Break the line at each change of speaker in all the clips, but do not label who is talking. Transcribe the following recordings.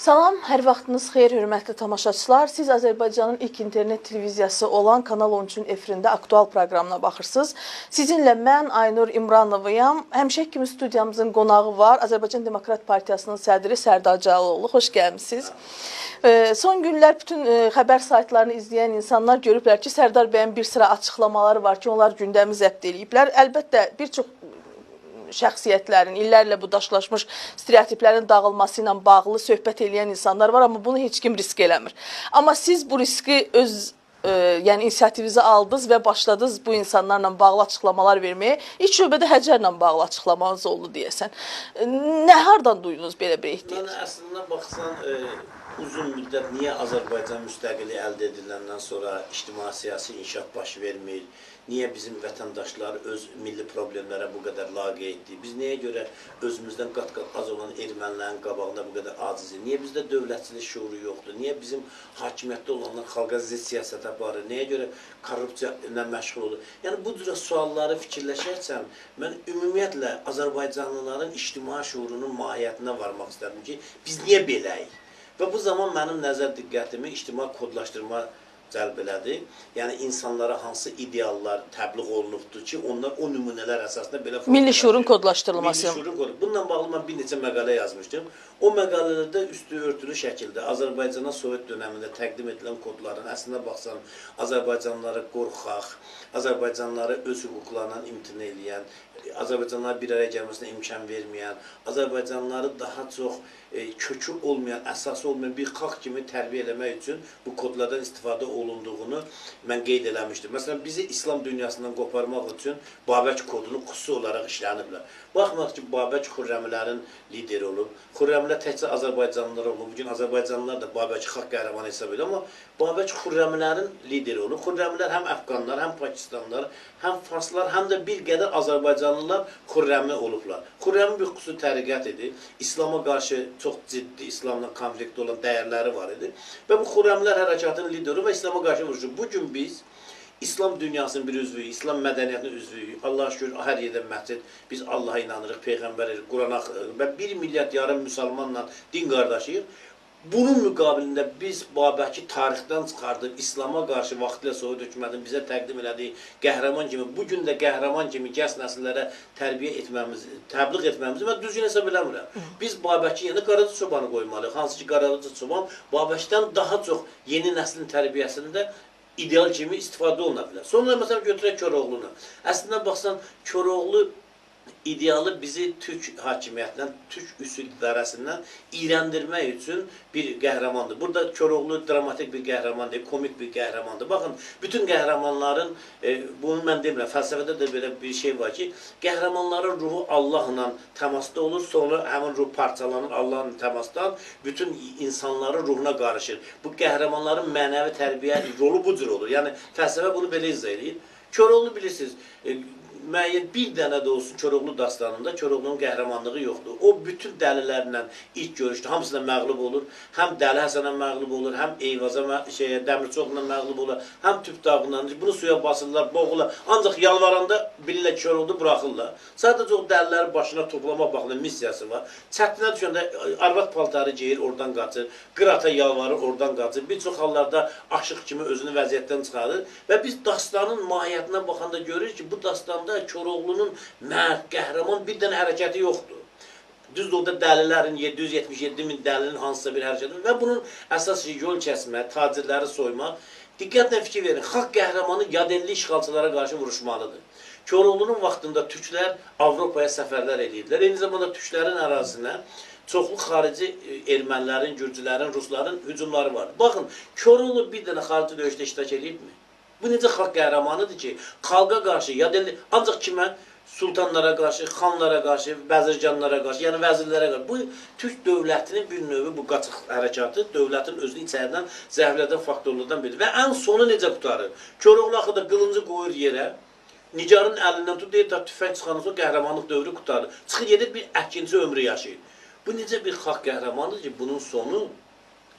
Salam, hər vaxtınız xeyir, hörmətli tamaşaçılar. Siz Azərbaycanın ilk internet televiziyası olan Kanal 13-ün efirində aktual proqramına baxırsınız. Sizinlə mən Aynur İmranovayam. Həmişə kimi studiyamızın qonağı var. Azərbaycan Demokrat Partiyasının sədri Sərdar Cəloğlu. Xoş gəlmisiniz. Son günlər bütün xəbər saytlarını izləyən insanlar görüblər ki, Sərdar bəyin bir sıra açıqlamaları var ki, onlar gündəmi zəbt ediblər. Əlbəttə, bir çox şəxsiyyətlərin, illərlə bu daşlaşmış stereotiplərin dağılması ilə bağlı söhbət edən insanlar var, amma bunu heç kim risk eləmir. Amma siz bu riski öz yəni inisiativinizi aldınız və başladınız bu insanlarla bağlı açıqlamalar verməyə. İlk şöbədə Həcərlə bağlı açıqlamanız oldu deyəsən. Nə hardan duydunuz belə bir ehtiyac?
Mən əslində baxsan, uzun müddət niyə Azərbaycan müstəqilliyi əldə ediləndən sonra ictimai-siyasi inkişaf baş vermir? Niyə bizim vətəndaşlar öz milli problemlərə bu qədər laqeyddir? Biz nəyə görə özümüzdən qat-qat az olan ermənilərin qabağında bu qədər acizik? Niyə bizdə dövlətçilik şuuru yoxdur? Niyə bizim hakimiyyətdə olanlar xalqa zidd siyasət aparır? Nəyə görə korrupsiya ilə məşğul olur? Yəni bu cür sualları fikirləşərsən, mən ümumiyyətlə Azərbaycanlıların ictimai şuurunun mahiyyətinə varmaq istədim ki, biz niyə beləyik? Və bu zaman mənim nəzər diqqətimi ictimai kodlaşdırma cəlb elədi. Yəni insanlara hansı ideallar təbliğ olunubdur ki, onlar o nümunələr əsasında belə
milli şuurun kodlaşdırılması.
Milli şuurun kodlaşdırılması. Bununla bağlı mən bir neçə məqalə yazmışdım. O məqalələrdə üstü örtülü şəkildə Azərbaycana Sovet dönəmində təqdim edilən kodların əslində baxsan, Azərbaycanlıları qorxaq, Azərbaycanlıları öz hüquqlarından imtina edən, Azərbaycanlılara bir araya gəlməsinə imkan verməyən, Azərbaycanlıları daha çox kökü olmayan, əsası olmayan bir xalq kimi tərbiyə eləmək üçün bu kodlardan istifadə olunduğunu mən qeyd eləmişdim. Məsələn, bizi İslam dünyasından qoparmaq üçün Babək kodunu xüsusi olaraq işləniblər. Baxmayaq ki, Babək Xürrəmlərin lideri olub. Xürrəmlər təkcə Azərbaycanlılar olub. Bugün Azərbaycanlılar da Babək xalq qəhrəmanı hesab edir, amma Babək Xürrəmlərin lideri olub. Xürrəmlər həm Əfqanlar, həm Pakistanlılar, həm Farslar, həm də bir qədər Azərbaycanlılar Xürrəmi olublar. Xürrəmin bir xüsusi təriqət idi. İslama qarşı çox ciddi İslamla konflikt olan dəyərləri var idi. Və bu Xürrəmlər hərəkatının lideri və İslama qarşı vuruşu. Bugün biz İslam dünyasının bir üzvüyük, İslam mədəniyyətinin üzvüyük. Allah'a şükür, hər yerdə məscid. Biz Allah'a inanırıq, Peyğəmbər edirik, Qurana və 1 milyard yarım müsəlmanla din qardaşıyıq. Bunun müqabilində biz Babəki tarixdən çıxardıb, İslama qarşı vaxtilə Sovet hökumətin bizə təqdim elədiyi qəhrəman kimi, bugün də qəhrəman kimi gəz nəsillərə tərbiyə etməmizi, təbliğ etməmizi mən düzgün hesab eləmirəm. Biz Babəki yeni Qaracı Çobanı qoymalıyıq. Hansı ki, Qaracı Çoban Babəkdən daha çox yeni nəslin tərbiyəsində ideal kimi istifadə oluna bilər. Sonra məsələn götürək Koroğlunu. Əslində baxsan, Koroğlu idealı bizi Türk hakimiyyətindən, Türk üsuldarəsindən iyrəndirmək üçün bir qəhrəmandır. Burada Koroğlu dramatik bir qəhrəmandır, komik bir qəhrəmandır. Baxın, bütün qəhrəmanların, bunu mən demirəm, fəlsəfədə də belə bir şey var ki, qəhrəmanların ruhu Allahla təmasda olur, sonra həmin ruh parçalanır, Allahla təmasdan bütün insanların ruhuna qarışır. Bu qəhrəmanların mənəvi tərbiyə rolu bu cür olur. Yəni, fəlsəfə bunu belə izah edir. Koroğlu bilirsiniz, müəyyən bir dənə də olsun Koroğlu dastanında Koroğlunun qəhrəmanlığı yoxdur. O bütün dəlilərlə ilk görüşdü, hamısına məğlub olur. Həm Dəli Həsənə məğlub olur, həm Eyvaza, Dəmirçoğluna məğlub olur, həm Tüpdağla. Bunu suya basırlar, boğurlar. Ancaq yalvaranda bilirlər ki, Koroğlu buraxırlar. Sadəcə o dəliləri başına toplama baxımında missiyası var. Çətinə düşəndə arvad paltarı geyir, oradan qaçır. Qırata yalvarır, oradan qaçır. Bir çox hallarda aşıq kimi özünü vəziyyətdən çıxarır. Və biz dastanın mahiyyətinə baxanda görürük ki, bu dastanda Koroğlunun mərd, qəhrəman bir dənə hərəkəti yoxdur. Düzdür, orada dəlilərin, 777 min dəlinin hansısa bir hərəkəti və bunun əsas yol kəsmə, tacirləri soymaq. Diqqətlə fikir verin, xalq qəhrəmanı yadelli işğalçılara qarşı vuruşmalıdır. Koroğlunun vaxtında türklər Avropaya səfərlər edirlər. Eyni zamanda türklərin ərazisinə çoxlu xarici ermənilərin, gürcülərin, rusların hücumları var. Baxın, Koroğlu bir dənə xarici döyüşdə iştirak edibmi? Bu necə xalq qəhrəmanıdır ki, xalqa qarşı, yadelli, ancaq kimə? Sultanlara qarşı, xanlara qarşı, vəzircanlara qarşı, yəni vəzirlərə qarşı. Bu, Türk dövlətinin bir növü bu qaçıq hərəkatı, dövlətin özünü içəridən zəhvlədən faktorlardan biridir. Və ən sonu necə qutarır? Koroğlu axıda qılıncı qoyur yerə, Nigarın əlindən tut, deyir, tüfəng çıxanı sonra qəhrəmanlıq dövrü qutarır. Çıxır gedir, bir əkinci ömrü yaşayır. Bu necə bir xalq qəhrəmanıdır ki, bunun sonu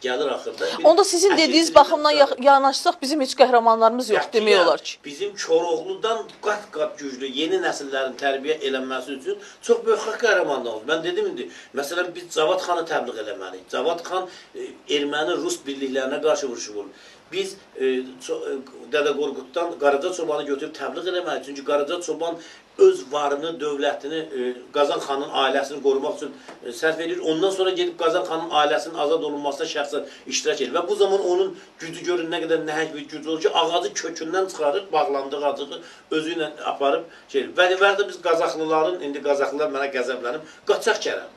gəlir axırda.
Onda sizin dediyiniz baxımdan yanaşsaq bizim heç qəhrəmanlarımız yox demək olar ki.
Bizim Koroğludan qat-qat güclü yeni nəsillərin tərbiyə eləməsi üçün çox böyük xalq qəhrəmanlığı oldu. Mən dedim indi, məsələn biz Cavad xanı təbliğ eləməliyik. Cavad xan erməni-rus birliklərinə qarşı vuruşu olur. Biz Dədə Qorquddan Qaraca Çobanı götürüb təbliğ eləməliyik. Çünki Qaraca Çoban öz varını, dövlətini, Qazan xanın ailəsini qorumaq üçün sərf edir. Ondan sonra gedib Qazan xanın ailəsinin azad olunmasına şəxsən iştirak edir. Və bu zaman onun gücü görün nə qədər nəhəng bir güc olur ki, ağacı kökündən çıxarır, bağlandığı ağacı özü ilə aparıb şey. Və biz Qazaxlıların, indi Qazaxlılar mənə qəzəblənib, Qaçaq Kərəm.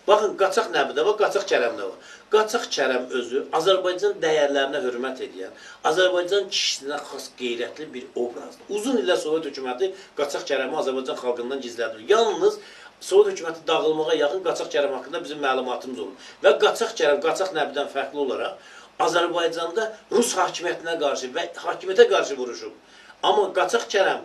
Baxın, Qaçaq Nəbidə var, Qaçaq Kərəmdə var. Qaçaq Kərəm özü Azərbaycan dəyərlərinə hörmət edən, Azərbaycan kişisinə xas qeyrətli bir obrazdır. Uzun illər Sovet hökuməti Qaçaq Kərəmi Azərbaycan xalqından gizlədir. Yalnız Sovet hökuməti dağılmağa yaxın Qaçaq Kərəm haqqında bizim məlumatımız olur. Və Qaçaq Kərəm, Qaçaq Nəbidən fərqli olaraq Azərbaycanda Rus hakimiyyətinə qarşı və hakimiyyətə qarşı vuruşub. Amma Qaçaq Kərəm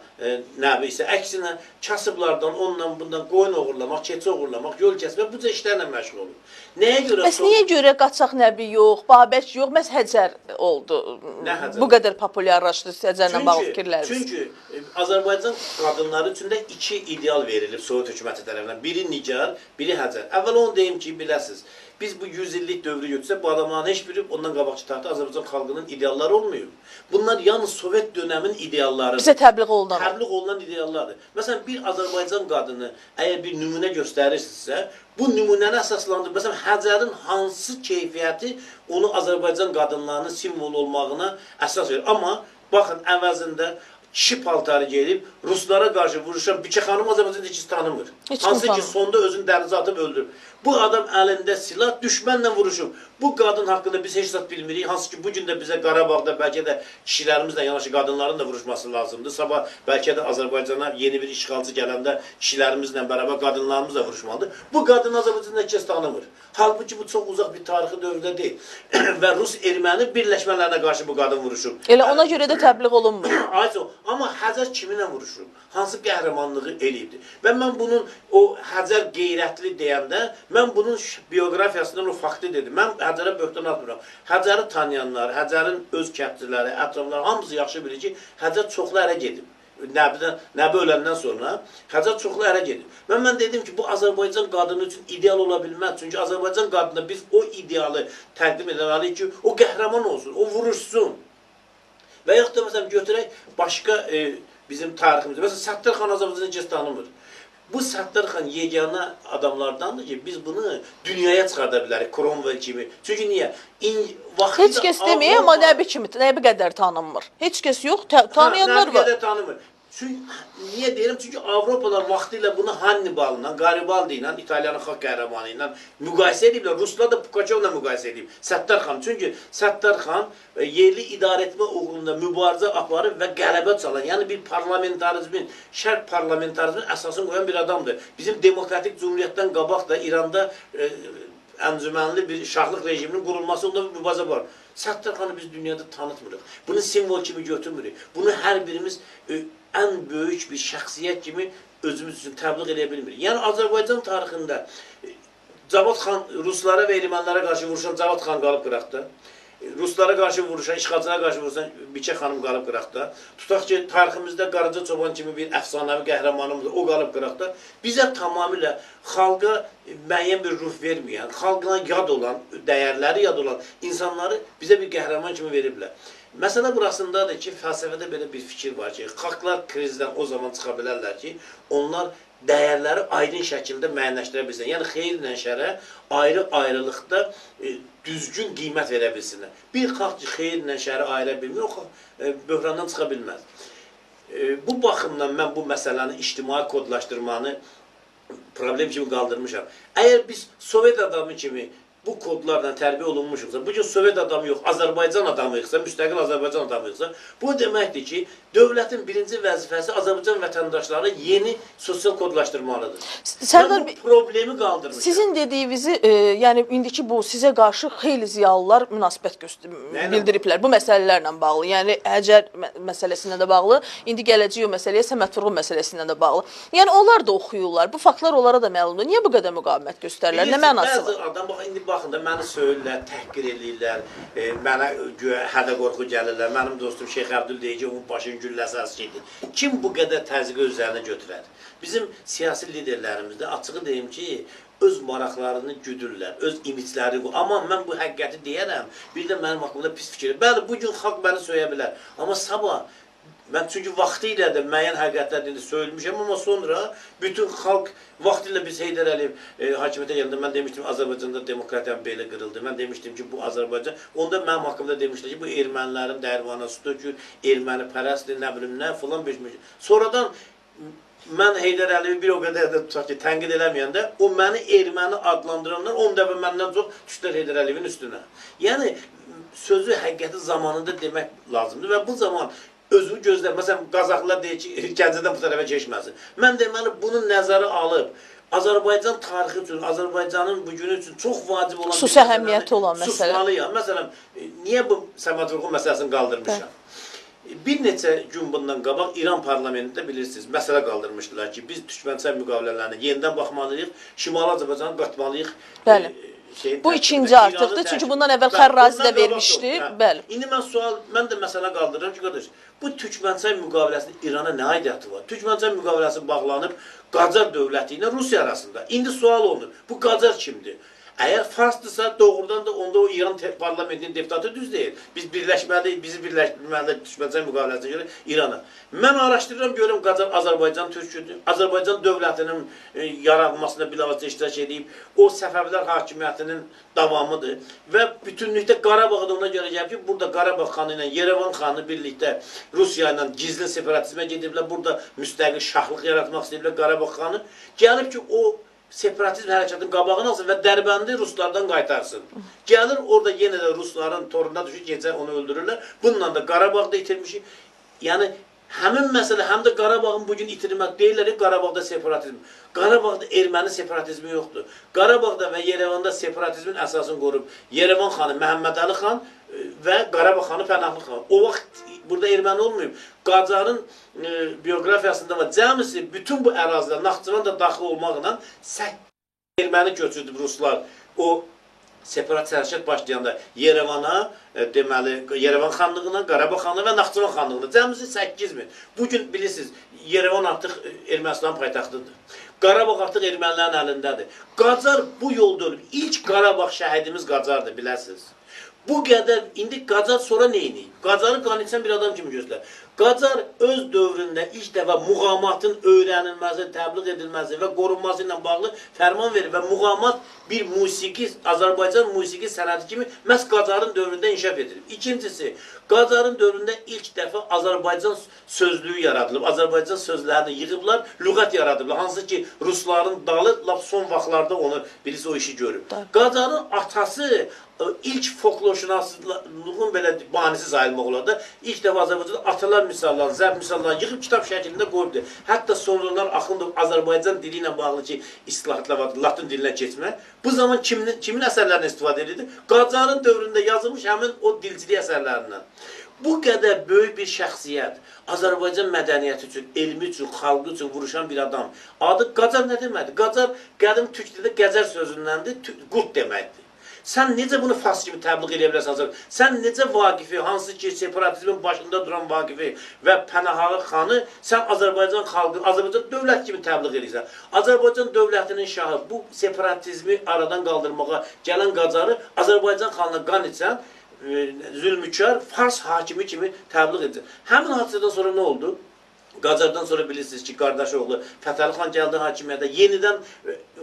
Nəbi isə əksinə kasıblardan, ondan, bundan qoyun oğurlamaq, keçi oğurlamaq, yol kəsmək bu cür işlərlə məşğul olur. Nəyə görə?
Bəs niyə görə Qaçaq Nəbi yox, Babək yox, məhz Həcər oldu?
Nə Həcər?
Bu qədər populyarlaşdı Həcərlə bağlı fikirləriniz.
Çünki Azərbaycan qadınları üçün də iki ideal verilib Sovet hökuməti tərəfindən. Biri Nigar, biri Həcər. Əvvəl onu deyim ki, biləsiniz. Biz bu 100 illik dövrü götürsək, bu adamların heç biri ondan qabaqçı tarixdə Azərbaycan xalqının idealları olmuyor. Bunlar yalnız Sovet dönəmin idealları.
Bizə təbliğ olunan.
Təbliğ olunan ideallardır. Məsələn, bir Azərbaycan qadını əgər bir nümunə göstərirsinizsə, bu nümunəni əsaslandırır. Məsələn, Həcərin hansı keyfiyyəti onu Azərbaycan qadınlarının simvol olmağına əsas verir. Amma baxın, əvəzində kişi paltarı geyib Ruslara qarşı vuruşan Bikə xanım Azərbaycanda heç tanımır. Hansı ki, sonda özünü dənizə atıb öldürür. Bu adam əlində silah düşmənlə vuruşub. Bu qadın haqqında biz heç zat bilmirik. Hansı ki, bugün də bizə Qarabağda bəlkə də kişilərimizlə yanaşı qadınların da vuruşması lazımdır. Sabah bəlkə də Azərbaycana yeni bir işğalçı gələndə kişilərimizlə bərabər qadınlarımız da vuruşmalıdır. Bu qadın Azərbaycanda heç kəs tanımır. Halbuki bu çox uzaq bir tarixi dövrdə deyil. Və Rus-Erməni birləşmələrinə qarşı bu qadın vuruşub.
Elə ona görə də təbliğ olunmur.
Amma Həcər kiminlə vuruşub? Hansı qəhrəmanlığı eləyibdir? Və mən bunun o Həcər qeyrətli deyəndə, mən bunun bioqrafiyasından o faktı dedim. Mən Həcərə böhtan atmıram. Həcəri tanıyanlar, Həcərin öz kəndçiləri, ətrafları hamısı yaxşı bilir ki, Həcər çoxlu ərə gedib. Nəbi öləndən sonra Həcər çoxlu ərə gedib. Və mən dedim ki, bu Azərbaycan qadını üçün ideal ola bilməz. Çünki Azərbaycan qadına biz o idealı təqdim edəliyik ki, o qəhrəman olsun, o vuruşsun. Və yaxud da məsələn götürək başqa bizim tariximizdə. Məsələn, Səttar xan Azərbaycanı heç tanımır. Bu Səttar xan yeganə adamlardandır ki, biz bunu dünyaya çıxarda bilərik, Cromwell kimi. Çünki niyə?
Heç kəs deməyə, amma Nəbi kimi, Nəbi qədər tanınmır. Heç kəs yox, tanıyanlar var.
Nəbi qədər tanımır. Çünki, niyə deyirəm? Çünki Avropalar vaxtilə bunu Hannibal ilə, Garibaldi ilə, İtaliyanın xalq qəhrəmanı ilə müqayisə ediblər. Ruslar da Pugaçovla müqayisə edib. Səttar xan. Çünki Səttar xan yerli idarəetmə uğrunda mübarizə aparıb və qələbə çalan, yəni bir parlamentarizmin, şərq parlamentarizmin əsasını qoyan bir adamdır. Bizim demokratik cumhuriyyətdən qabaq da İranda əncümənli bir şahlıq rejiminin qurulması onda bir mübarizə var. Səttar xanı biz dünyada tanıtmırıq. Bunu simvol kimi götürmürük. Bunu hər birimiz ən böyük bir şəxsiyyət kimi özümüz üçün təbliğ edə bilmirik. Yəni Azərbaycan tarixində Cavad xan Ruslara və ermənilərə qarşı vuruşan Cavad xan qalıb qıraqda. Ruslara qarşı vuruşan, işğalçılara qarşı vuruşan Bikə xanım qalıb qıraqda. Tutaq ki, tariximizdə Qaraca Çoban kimi bir əfsanəvi qəhrəmanımız, o qalıb qıraqda. Bizə tamamilə xalqa müəyyən bir ruh verməyən, xalqına yad olan, dəyərləri yad olan insanları bizə bir qəhrəman kimi veriblər. Məsələ burasındadır ki, fəlsəfədə belə bir fikir var ki, xalqlar krizdən o zaman çıxa bilərlər ki, onlar dəyərləri aydın şəkildə müəyyənləşdirə bilsin. Yəni, xeyirlə şərə ayrı-ayrılıqda düzgün qiymət verə bilsinlər. Bir xalq ki, xeyirlə şəri ayıra bilmir, o xalq böhrandan çıxa bilməz. Bu baxımdan mən bu məsələni ictimai kodlaşdırmanı problem kimi qaldırmışam. Əgər biz Sovet adamı kimi bu kodlarla tərbiyə olunmuşuqsa, bugün Sovet adamı yox, Azərbaycan adamıyıqsa, müstəqil Azərbaycan adamıyıqsa, bu deməkdir ki, dövlətin birinci vəzifəsi Azərbaycan vətəndaşları yeni sosial kodlaşdırmalıdır.
Sərdar,
bu problemi qaldırmışam.
Sizin dediyinizi, yəni indiki bu sizə qarşı xeyli ziyalılar münasibət bildiriblər bu məsələlərlə bağlı. Yəni Həcər məsələsinə də bağlı, indi gələcək o məsələyə Səməd Vurğun məsələsinə də bağlı. Yəni onlar da oxuyurlar. Bu faktlar onlara da məlumdur. Niyə bu qədər müqavimət göstərirlər? Nə mənası var?
Bəzi adam bax indi baxın da məni söyürlər, təhqir eləyirlər, mənə hədə qorxu gəlirlər. Mənim dostum Şeyx Əbdül deyir ki, onun başının gülləsi şeydir. Kim bu qədər təzyiqi üzərinə götürər? Bizim siyasi liderlərimizdə açığı deyim ki, öz maraqlarını güdürlər, öz imicləri. Amma mən bu həqiqəti deyərəm, bir də mənim haqqımda pis fikir. Bəli, bugün xalq məni söyə bilər. Amma sabah, mən çünki vaxtı ilə də müəyyən həqiqətlərdə söyülmüşəm, amma sonra bütün xalq vaxtı ilə biz Heydər Əliyev hakimiyyətə gələndə mən demişdim, Azərbaycanda demokratiyanın belə qırıldı. Mən demişdim ki, bu Azərbaycan, onda mənim haqqımda demişlər ki, bu ermənilərin dərvana su tökür, erməni pərəstdir, nə bilim nə, filan beşmiş. Sonradan mən Heydər Əliyevi bir o qədər də tutaq ki, tənqid eləməyəndə, o məni erməni adlandıranlar 10 dəfə məndən çox düşdülər Heydər Əliyevin üstünə. Yəni, sözü həqiqəti zamanında demək lazımdır və bu zaman özünü gözlər. Məsələn, Qazaxlılar deyir ki, Gəncədən bu tərəfə keçməsin. Mən deməli, bunu nəzərə alıb, Azərbaycan tarixi üçün, Azərbaycanın bugünü üçün çox vacib olan
xüsusi əhəmiyyəti olan məsələ.
Susmalıyam. Məsələn, niyə bu Səməd Vurğun məsələsini qaldırmışam? Bir neçə gün bundan qabaq İran parlamentində bilirsiniz, məsələ qaldırmışdılar ki, biz düşmənçilik müqavilələrinə yenidən baxmalıyıq, Şimali Azərbaycanı qatmalıyıq.
Bəli. Bu ikinci artıqdır, çünki bundan əvvəl Xərrazi də vermişdi. Bəli.
İndi mən də məsələ qaldırıram ki, qardaş, bu Türkmənçay müqaviləsinin İrana nə aidiyyatı var? Türkmənçay müqaviləsi bağlanıb Qacar dövləti ilə Rusiya arasında. İndi sual olunur, bu Qacar kimdir? Əgər Farsdırsa, doğrudan da onda o İran parlamentinin deputatı düz deyil. Biz birləşməliyik, bizi birləşdirməlidir Düşmənçay müqaviləsinə görə İrana. Mən araşdırıram, görürüm Qacar Azərbaycan türküdür. Azərbaycan dövlətinin yaranmasına bilavasitə iştirak edib. O Səfəvilər hakimiyyətinin davamıdır. Və bütünlükdə Qarabağda ona görə gəlib ki, burada Qarabağ xanı ilə Yerevan xanı birlikdə Rusiya ilə gizli separatizmə gediblər. Burada müstəqil şahlıq yaratmaq istəyiblər Qarabağ xanı. Gəlib ki, o separatizm hərəkatının qabağını alsın və Dərbəndi Ruslardan qaytarsın. Gəlir, orada yenə də Rusların toruna düşür, gecə onu öldürürlər. Bununla da Qarabağda itirmişik. Yəni, həmin məsələ, həm də Qarabağın bugün itirmək deyirlər ki, Qarabağda separatizm. Qarabağda erməni separatizmi yoxdur. Qarabağda və Yerevanda separatizmin əsasını qorub Yerevan xanı Məhəmməd Əli xan və Qarabağ xanı Pənahlı xan. O vaxt burada erməni olmayıb. Qacarın biyografiyasında var. Cəmisi bütün bu ərazilər, Naxçıvan da daxil olmaqla erməni köçürdü Ruslar. O separat hərəkət başlayanda Yerevana, deməli, Yerevan xanlığına, Qarabağ xanlığı və Naxçıvan xanlığına. Cəmisi 8 min. Bugün bilirsiniz, Yerevan artıq Ermənistan paytaxtıdır. Qarabağ artıq ermənilərin əlindədir. Qacar bu yolda ölüb. İlk Qarabağ şəhidimiz Qacardır, biləsiniz. Bu qədər, indi Qacar sonra neyini? Qacarı qanitsən bir adam kimi gözlər. Qacar öz dövründə ilk dəfə muğamatın öyrənilməsi, təbliğ edilməsi və qorunması ilə bağlı fərman verir və muğamat bir musiqi, Azərbaycan musiqi sənəti kimi məhz Qacarın dövründə inkişaf edilir. İkincisi, Qacarın dövründə ilk dəfə Azərbaycan sözlüyü yaradılıb, Azərbaycan sözlərini yığıblar, lüğət yaradıblar. Hansı ki, Rusların dalı lap son vaxtlarda onu, birisi o işi görüb. Qacarın atası ilk folklorşünaslığın belə banisi sayılmaq olar da, ilk dəfə Azərbaycanda atalar misallarını, zərb misallarını yığıb kitab şəklində qoyubdur. Hətta sonralar Axundov Azərbaycan dili ilə bağlı ki, islahatlar vardır, Latın dilinə keçmək. Bu zaman kimin əsərlərini istifadə edirdi? Qacarın dövründə yazılmış həmin o dilcilik əsərlərindən. Bu qədər böyük bir şəxsiyyət, Azərbaycan mədəniyyəti üçün, elmi üçün, xalqı üçün vuruşan bir adam. Adı Qacar nə deməkdir? Qacar qədim türk dilində Gəzər sözündəndir, qurd deməkdir. Sən necə bunu fars kimi təbliğ edə bilərsən? Sən necə Vaqifi, hansı ki separatizmin başında duran Vaqifi və Pənahalı xanı sən Azərbaycan xalqı, Azərbaycan dövlət kimi təbliğ edirsən? Azərbaycan dövlətinin şahı bu separatizmi aradan qaldırmağa gələn Qacarı Azərbaycan xanına qan etsən, zülmükar, fars hakimi kimi təbliğ edirsən. Həmin hadisədən sonra nə oldu? Qacardan sonra bilirsiniz ki, qardaşı oğlu Fətəli xan gəldi hakimiyyətə, yenidən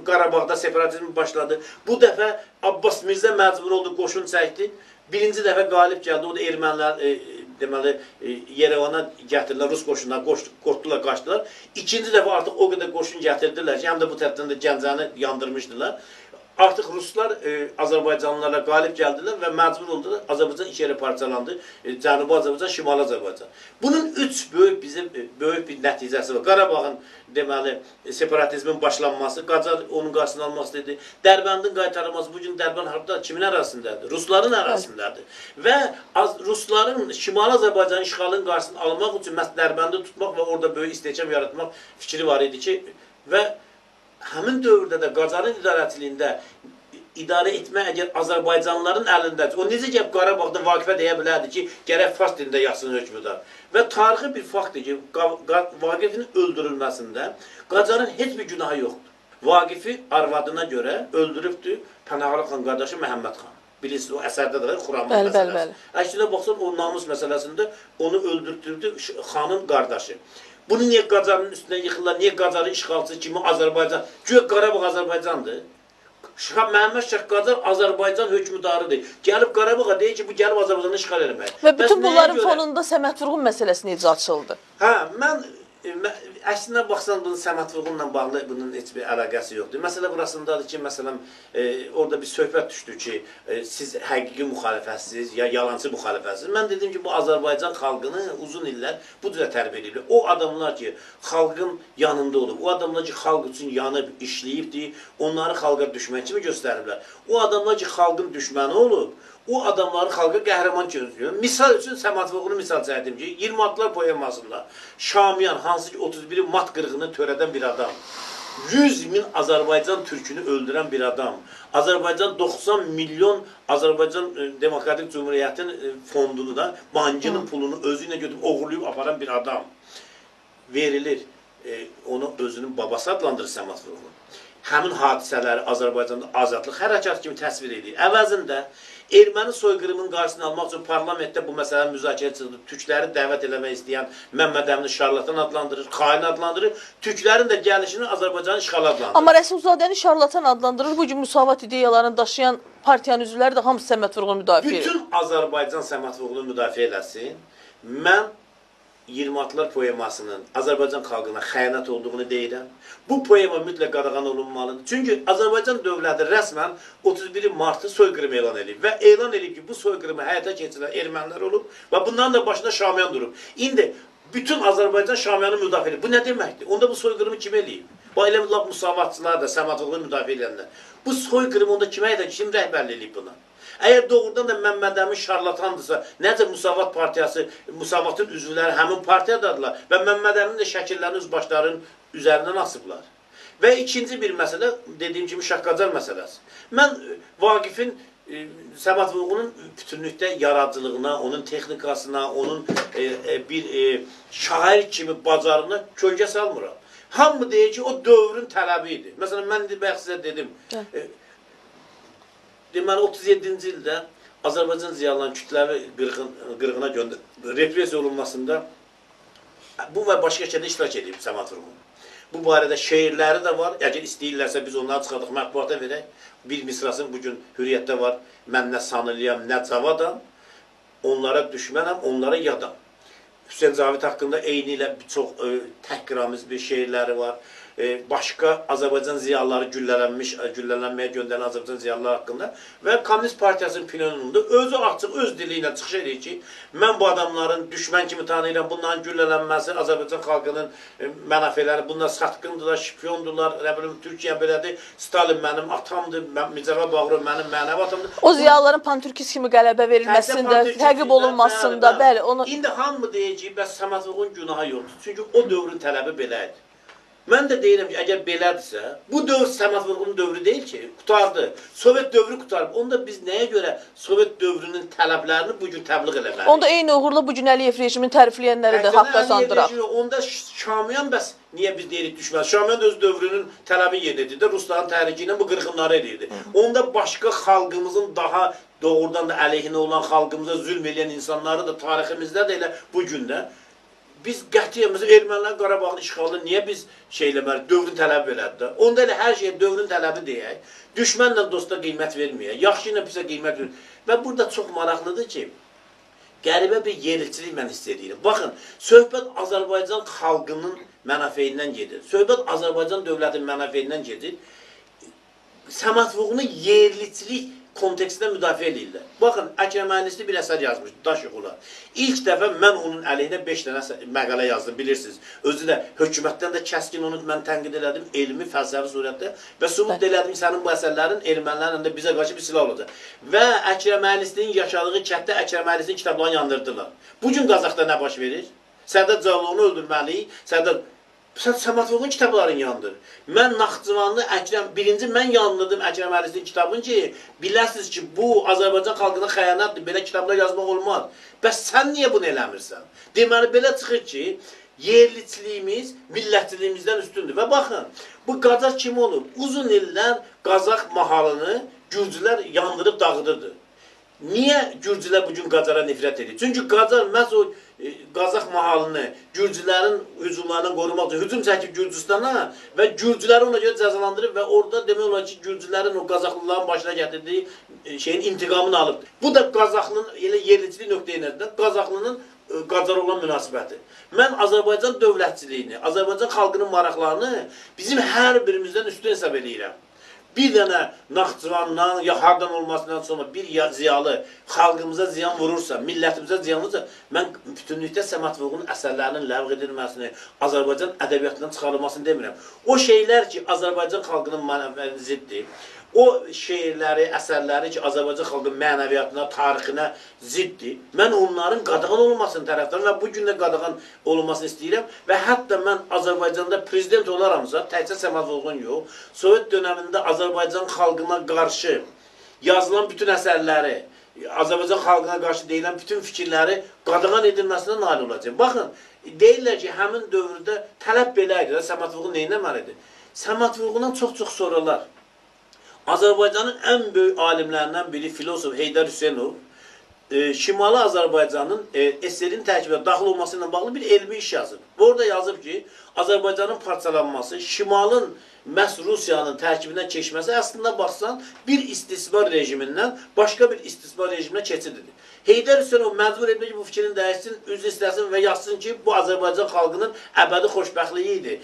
Qarabağda separatizm başladı. Bu dəfə Abbas Mirzə məcbur oldu, qoşun çəkdi. Birinci dəfə qalib gəldi, o da ermənilər deməli, Yerevana gətirdilər, Rus qoşunlar qorxdular, qaçdılar. İkinci dəfə artıq o qədər qoşun gətirdilər ki, həm də bu tərəfdən də Gəncəni yandırmışdılar. Artıq Ruslar Azərbaycanlılara qalib gəldilər və məcbur oldular. Azərbaycan iki yerə parçalandı. Cənubi Azərbaycan, Şimali Azərbaycan. Bunun üç böyük bir nəticəsi var. Qarabağın deməli separatizmin başlanması, Qacar onun qarşısını almaq istedi. Dərbəndin qaytarılması, bugün Dərbənd harda kimin arasındadır? Rusların arasındadır. Və Rusların Şimali Azərbaycanın işğalının qarşısını almaq üçün məhz Dərbəndi tutmaq və orada böyük istehkam yaratmaq fikri var idi ki, və həmin dövrdə də Qacarın idarəçiliyində idarə etmə əgər Azərbaycanlıların əlindədir. O necə gəlib Qarabağda Vaqifə deyə bilərdi ki, gərək fars dilində yazsın hökmdar. Və tarixi bir faktdır ki, Vaqifin öldürülməsində Qacarın heç bir günahı yoxdur. Vaqifi arvadına görə öldürübdür Pənahlı xan qardaşı Məhəmməd xan. Bilirsiniz, o əsərdə də Xuraman məsələsi. Əslində baxsan, o namus məsələsində onu öldürtdürdü xanın qardaşı. Bunu niyə Qacarın üstünə yıxırlar, niyə Qacarın işğalçısı kimi Azərbaycan, güya Qarabağ Azərbaycandır. Məhəmməd Şah Qacar Azərbaycan hökmdarıdır. Gəlib Qarabağa deyir ki, bu gəlib Azərbaycanı işğal eləmək.
Və bütün bunların fonunda Səməd Vurğun məsələsi necə açıldı?
Hə, mən əslində baxsan, bunun Səməd Vurğunla bağlı bunun heç bir əlaqəsi yoxdur. Məsələ burasındadır ki, məsələn, orada bir söhbət düşdü ki, siz həqiqi müxalifətsiniz, ya yalancı müxalifətsiniz. Mən dedim ki, bu Azərbaycan xalqını uzun illər bu cürə tərbiyə edir. O adamlar ki, xalqın yanında olub, o adamlar ki, xalq üçün yanıb, işləyibdir, onları xalqa düşmən kimi göstəriblər. O adamlar ki, xalqın düşməni olub, o adamları xalqa qəhrəman gözləyir. Misal üçün Səməd Vurğunu misal çəkdim ki, 20 adlar poemasında Şamiyan, hansı ki 31-i mat qırğını törədən bir adam, 100 min Azərbaycan türkünü öldürən bir adam, Azərbaycan 90 milyon Azərbaycan Demokratik Cumhuriyyətin fondunu da, bankının pulunu özü ilə götürüb oğurlayıb aparan bir adam verilir. Onu özünün babası adlandırır Səməd Vurğunu. Həmin hadisələri Azərbaycanda azadlıq hərəkatı kimi təsvir edir. Əvəzində erməni soyqırımının qarşısını almaq üçün parlamentdə bu məsələni müzakirə çıxdı. Türkləri dəvət eləmək istəyən Məmməd Əmini şarlatan adlandırır, xain adlandırır. Türklərin də gəlişini Azərbaycanın işğalı adlandırır.
Amma Rəsulzadəni şarlatan adlandırır. Bu gün müsavat ideyalarını daşıyan partiyanın üzvləri də hamısı Səməd Vurğunu müdafiə edir.
Bütün Azərbaycan Səməd Vurğunu müdafiə eləsin. Mən 20 atlar poemasının Azərbaycan xalqına xəyanət olduğunu deyirəm. Bu poema mütləq qadağan olunmalıdır. Çünki Azərbaycan dövləti rəsmən 31 martı soyqırım elan edib və elan edib ki, bu soyqırımı həyata keçirən ermənilər olub və bundan da başında Şamiyan durub. İndi bütün Azərbaycan Şamiyanı müdafiə edir. Bu nə deməkdir? Onda bu soyqırımı kim eləyib? Bu elə müsavatçılar da, Səməd Vurğunu müdafiə edənlər. Bu soyqırımı onda kimə edir? Kim rəhbərlik eləyib buna? Əgər doğrudan da Məmməd Əmin şarlatandırsa, necə Müsavat Partiyası, Müsavatın üzvləri həmin partiyadadırlar və Məmməd Əmin də şəkillərini özbaşlarının üzərindən asıblar. Və ikinci bir məsələ, dediyim kimi Şah Qacar məsələsi. Mən Vaqifin Səməd Vurğunun bütünlükdə yaradıcılığına, onun texnikasına, onun bir şair kimi bacarığına kölgə salmıram. Hamı deyir ki, o dövrün tələbi idi. Məsələn, mən bayaq sizə dedim, deməli 37-ci ildə Azərbaycan ziyalılarının kütləvi qırğına repressiya olunmasında bu və başqa şeydə iştirak edib Səməd Vurğun. Bu barədə şeirləri də var. Əgər istəyirlərsə biz onları çıxardıq, mətbuata verək. Bir misrasın bugün Hürriyyətdə var. Mən nə sanılıyam, nə cavadam. Onlara düşmənəm, onlara yadam. Hüseyn Cavid haqqında eyni ilə çox təhqiramiz bir şeirləri var. Başqa Azərbaycan ziyalıları güllələnməyə göndərən Azərbaycan ziyalıları haqqında və Komünist Partiyasının plenumunda özü açıq, öz dili ilə çıxış edir ki, mən bu adamların düşmən kimi tanıyıram, bunların güllələnməsi Azərbaycan xalqının mənafeləri, bunlar satqındırlar, şipiyondurlar, Türkiyə belədir, Stalin mənim atamdır, Mircəfər Bağırov mənim mənəvi atamdır.
O ziyalıların pantürkist kimi qələbə verilməsində, təqib olunmasında, bəli.
İndi hamı deyəcək, bəs Səməd Vurğunun günahı yoxdur, çünki o dövrün tələbi belə idi. Mən də deyirəm ki, əgər belədirsə, bu dövr Səməd Vurğunun dövrü deyil ki, qutardı. Sovet dövrü qutarıb. Onda biz nəyə görə Sovet dövrünün tələblərini bugün təbliğ eləməliyik?
Onda eyni uğurla bu gün Əliyev rejimini tərifləyənləri də haqq qazandıraq.
Onda Şamiyan bəs niyə biz deyirik düşməz? Şamiyan öz dövrünün tələbi yerinədir də, Rusların təhriki ilə bu qırğınları edirdi. Onda başqa xalqımızın daha doğrudan da əleyhinə olan xalqımıza zülm edən insanları da tariximizdə də elə bu gündə biz qətiyyəmizi ermənilər Qarabağın işğalını niyə biz eləməliyik, dövrün tələbi belədir də. Onda elə hər şey dövrün tələbi deyək, düşmənlə dosta qiymət verməyək, yaxşı ilə pisə qiymət verməyək. Və burada çox maraqlıdır ki, qəribə bir yerlikçilik mən hiss edirəm. Baxın, söhbət Azərbaycan xalqının mənafeyindən gedir, söhbət Azərbaycan dövlətinin mənafeyindən gedir. Səməd Vurğunu yerlikçilik kontekstində müdafiə edirlər. Baxın, Əkrəm Əhlisli bir əsər yazmış, Daş yuxular. İlk dəfə mən onun əleyhinə 5 dənə məqalə yazdım, bilirsiniz. Özü də hökumətdən də kəskin onu mən tənqid elədim, elmi, fəlsəfi surətdə və sübut elədim ki, sənin bu əsərlərin ermənilərin də bizə qarşı bir silah olacaq. Və Əkrəm Əhlistinin yaşadığı kətdə Əkrəm Əhlistinin kitablarını yandırdılar. Bugün Qazaxda nə baş verir? Sərdar Cavlovunu öldürməliyik, Sərdar Səməd Vurğun kitablarını yandır. Mən Naxçıvanlı Əkrəm, birinci mən yanladım Əkrəm Əlisinin kitabını ki, biləsiniz ki, bu Azərbaycan xalqına xəyanətdir, belə kitablar yazmaq olmaz. Bəs sən niyə bunu eləmirsən? Deməli, belə çıxır ki, yerliçiliyimiz millətçiliyimizdən üstündür. Və baxın, bu Qacar kim olub? Uzun illər Qazax mahalını Gürcülər yandırıb dağıdırdı. Niyə Gürcülər bugün Qacara nifrət edir? Çünki Qacar məhz o Qazax mahalını Gürcülərin hücumlarından qorumaq üçün hücum çəkib Gürcüstana və Gürcüləri ona görə cəzalandırıb və orada demək olar ki, Gürcülərin o Qazaxlıların başına gətirdiyi şeyin intiqamını alıb. Bu da Qazaxlının elə yerliçilik nöqteyi nəzərdən Qazaxlının Qacar olan münasibəti. Mən Azərbaycan dövlətçiliyini, Azərbaycan xalqının maraqlarını bizim hər birimizdən üstün hesab edirəm. Bir dənə Naxçıvandan ya hardan olmasından sonra bir ziyalı xalqımıza ziyan vurursa, millətimizə ziyan vurursa, mən bütünlükdə Səməd Vurğunun əsərlərinin ləğv edilməsini, Azərbaycan ədəbiyyatından çıxarılmasını demirəm. O şeylər ki, Azərbaycan xalqının mənəviyyatına ziddir, o şeirləri, əsərləri ki, Azərbaycan xalqının mənəviyyatına, tarixinə ziddir. Mən onların qadağan olunmasını tərəfdarım və bu gün də qadağan olunmasını istəyirəm və hətta mən Azərbaycanda prezident olaramsa, təkcə Səməd Vurğun yox, Sovet dönəmində Azərbaycan xalqına qarşı yazılan bütün əsərləri, Azərbaycan xalqına qarşı deyilən bütün fikirləri qadağan edilməsinə nail olacaq. Baxın, deyirlər ki, həmin dövrdə tələb belə idi, Səməd Vurğun neynəməlidir? Səməd Vurğundan çox-çox sorular. Azərbaycanın ən böyük alimlərindən biri filosof Heydər Hüseynov Şimali Azərbaycanın SSR-in tərkibinə daxil olması ilə bağlı bir elmi iş yazıb. Orada yazıb ki, Azərbaycanın parçalanması, Şimalın məhz Rusiyanın tərkibinə keçməsi əslində baxsan bir istismar rejimindən başqa bir istismar rejiminə keçididir. Heydər Hüseynov məcbur etmək ki, bu fikrin dəyişsin, üzr istəsin və yazsın ki, bu Azərbaycan xalqının əbədi xoşbəxtliyi idi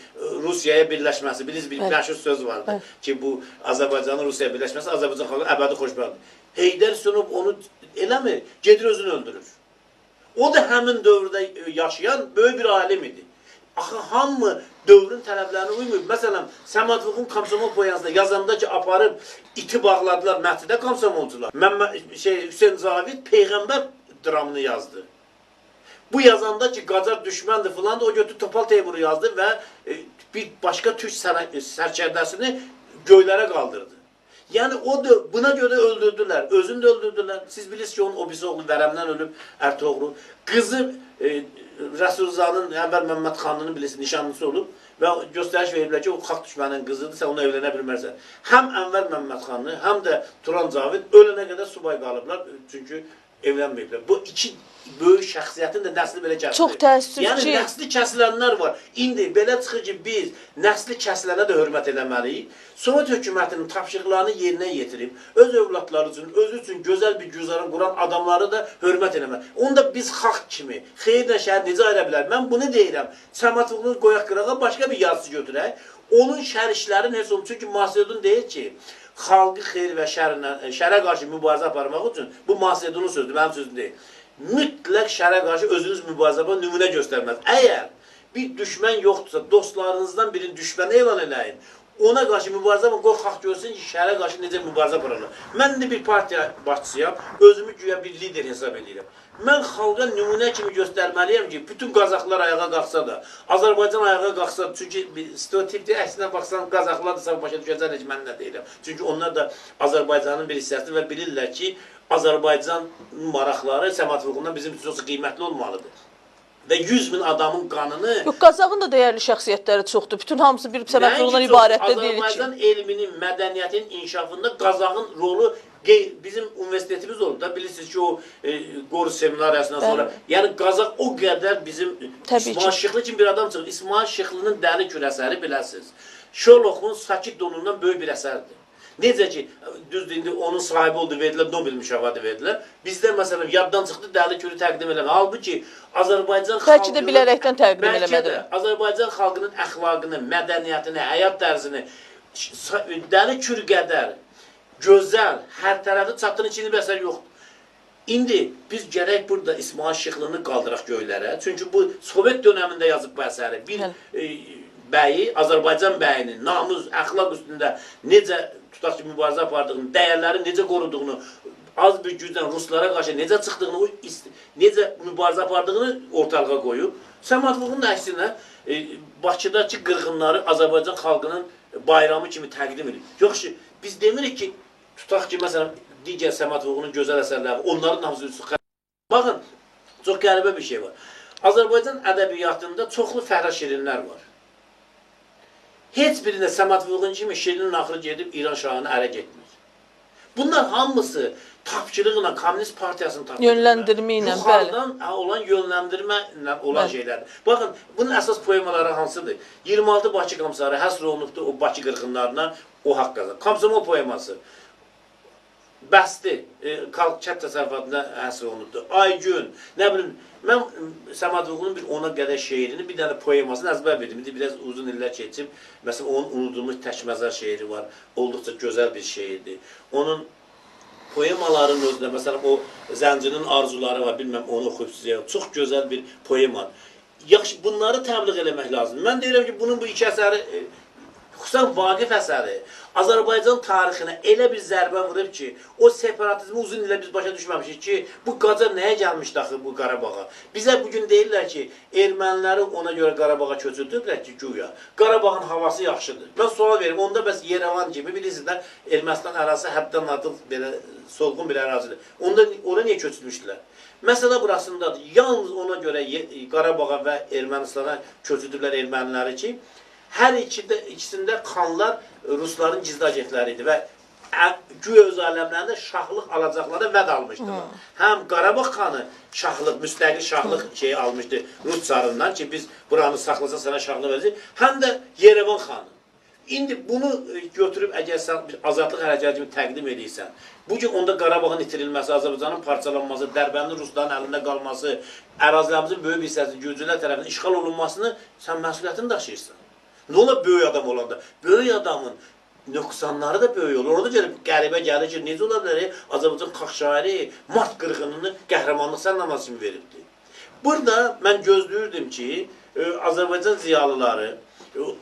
Rusiyaya birləşməsi. Bilirsiniz, bir məşhur söz vardı ki, bu Azərbaycanın Rusiyaya birləşməsi Azərbaycan xalqının əbədi xoşbəxtliyi. Heydər Hüseynov onu eləmir, gedir özünü öldürür. O da həmin dövrdə yaşayan böyük bir alim idi. Axı, hamı dövrün tələblərinə uymur. Məsələn, Səməd Vurğun Komsomol poemasında yazanda ki, aparıb iti bağladılar məhcidə komsomolcular. Hüseyn Cavid Peyğəmbər dramını yazdı. Bu yazanda ki, Qacar düşməndir filan da o götür Topal Teymuru yazdı və bir başqa türk sərkərdəsini göylərə qaldırdı. Yəni, buna görə öldürdülər, özünü də öldürdülər. Siz bilirsiniz ki, onun obisi oğlu vərəmdən ölüb, Ərtoğlu. Qızı Rəsulzanın, Ənvər Məmmədxanlının bilirsiniz, nişanlısı olub və göstəriş veriblər ki, o xalq düşməninin qızıdır, sən onu evlənə bilmərsən. Həm Ənvər Məmmədxanlı, həm də Turan Cavid ölənə qədər subay qalıblar, çünki evlənməyiblər. Bu iki böyük şəxsiyyətin də nəsli belə kəsilir.
Çox təəssüf ki...
Yəni, nəsli kəsilənlər var. İndi belə çıxır ki, biz nəsli kəsilənə də hörmət eləməliyik. Sovet hökumətinin tapşırıqlarını yerinə yetirib, öz övladları üçün, özü üçün gözəl bir güzarın quran adamları da hörmət eləməliyik. Onu da biz xalq kimi, xeyirlə şəhər necə ayıra bilər? Mən bunu deyirəm. Səməd Vurğunu qoyaq qırağa, başqa bir yazısı götürək. Onun şərişlərin heç olun. Çünki Masedon deyir ki, xalqı xeyir və şərə qarşı mübarizə aparmaq üçün, bu Masedonun sözdür, mənim sözüm deyil. Mütləq şərə qarşı özünüz mübarizə aparmaq nümunə göstərməz. Əgər bir düşmən yoxdursa, dostlarınızdan birini düşmən elan eləyin. Ona qarşı mübarizə aparmaq, qoy xalq görsün ki, şərə qarşı necə mübarizə aparırlar. Mən də bir partiya başçısıyam, özümü güya bir lider hesab edirəm. Mən xalqa nümunə kimi göstərməliyəm ki, bütün Qazaxlar ayağa qalxsa da, Azərbaycan ayağa qalxsa, çünki stereotipdir, əksinə baxsan, Qazaxlar da sağ başa düşəcəklər ki, mən nə deyirəm. Çünki onlar da Azərbaycanın bir hissəsidir və bilirlər ki, Azərbaycan maraqları Səməd Vurğundan bizim üçün qiymətli olmalıdır. Və 100 min adamın qanını...
Yox, Qazaxın da dəyərli şəxsiyyətləri çoxdur. Bütün hamısı bir Səməd Vurğundan ibarət də deyil ki.
Azərbaycan elminin, mədəniyyətin inkişafında Qazaxın rolu bizim universitetimiz oldu da, bilirsiniz ki, o Qorus seminariyasından sonra. Yəni, Qazax o qədər bizim İsmail Şıxlı kimi bir adam çıxır. İsmail Şıxlının Dəli Kür əsəri biləsiniz. Şerlockun Sakit Donundan böyük bir əsərdir. Necə ki, düzdür, indi onun sahibi oldu, verdilər, Nobel mükafatı verdilər. Bizdə, məsələn, yaddan çıxdı Dəli Kürü təqdim eləmə. Halbuki, Azərbaycan xalqının...
Bəlkə də bilərəkdən təqdim eləmədir.
Azərbaycan xalqının əxlaqını, mədəniyyətini, həyat tərzini Dəli Kür qədər gözəl, hər tərəfli çatdırın içində bir əsər yoxdur. İndi biz gərək burada İsmail Şıxlını qaldıraq göylərə. Çünki bu Sovet dönəmində yazıb bu əsəri. Bir bəyi, Azərbaycan bəyinin namus, əxlaq üstündə necə tutaq ki, mübarizə apardığını, dəyərləri necə qoruduğunu, az bir gücdən ruslara qarşı necə çıxdığını, necə mübarizə apardığını ortalığa qoyub. Səməd Vurğunun əksinə Bakıdakı qırğınları Azərbaycan xalqının bayramı kimi təqdim edir. Yox ki, biz demirik ki, tutaq ki, məsələn, digər Səməd Vurğunun gözəl əsərləri, onların hamısı üstü. Baxın, çox qəribə bir şey var. Azərbaycan ədəbiyyatında çoxlu fəhra şirinlər var. Heç birində Səməd Vurğun kimi şirinin axırı gedib İran şahına ərə getmir. Bunlar hamısı tapşırıqla, Komünist Partiyasının tapşırıqla,
Yönləndirmə ilə,
yuxarıdan olan yönləndirmə ilə olan şeylərdir. Baxın, bunun əsas poemaları hansıdır? 26 Bakı Komissarı həsr olunubdur o Bakı qırğınlarına, o haqq qazanır. Komsomol poeması, Bəsdi, Kət təsərrüfatına həsr olunubdur. Aygün, nə bilim, mən Səməd Vurğunun bir ona qədər şeirini, bir dənə poemasını əzbər verdim. İndi biraz uzun illər keçib, məsələn, onun unudulmuş Təkməzar şeiri var, olduqca gözəl bir şeirdir. Onun poemaların özündə, məsələn, o Zəncinin arzuları var, bilməm, onu oxuyub sizə, çox gözəl bir poema. Yaxşı, bunları təbliğ eləmək lazım. Mən deyirəm ki, bunun bu iki əsəri, xüsusən Vaqif əsəri, Azərbaycan tarixinə elə bir zərbə vurub ki, o separatizmi uzun illər biz başa düşməmişik ki, bu qaca nəyə gəlmişdi axı bu Qarabağa? Bizə bugün deyirlər ki, erməniləri ona görə Qarabağa köçürdüblər ki, güya. Qarabağın havası yaxşıdır. Mən sual verim, onda bəs Yerevan kimi bilirsiniz, Ermənistan ərazisi həddən artıq belə solğun bir ərazidir. Onda ora niyə köçürmüşdülər? Məsələ burasındadır. Yalnız ona görə Qarabağa və Ermənistana köçürdüblər erməniləri ki, hər ikisində xanlar Rusların gizli agentləri idi və güya öz aləmlərində şahlıq alacaqlara vəd almışdılar. Həm Qarabağ xanı şahlıq, müstəqil şahlıq şeyi almışdı Rus çarından ki, biz buranı saxlasa sənə şahlıq verəcək, həm də Yerevan xanı. İndi bunu götürüb əgər sən bir azadlıq hərəkatı kimi təqdim edirsən, bugün onda Qarabağın itirilməsi, Azərbaycanın parçalanması, Dərbəndin Rusların əlində qalması, ərazilərimizin böyük bir hissəsinin gürcülər tərəfindən işğal olunmasını sən məsuliyyətini daşıyırsan. Nə ola böyük adam olanda? Böyük adamın nöqsanları da böyük olur. Orada gəlib qəribə gəlir ki, necə ola bilər? Azərbaycan xalq şairi mart qırğınını qəhrəmanlıq sənnaması kimi veribdi. Burada mən gözləyirdim ki, Azərbaycan ziyalıları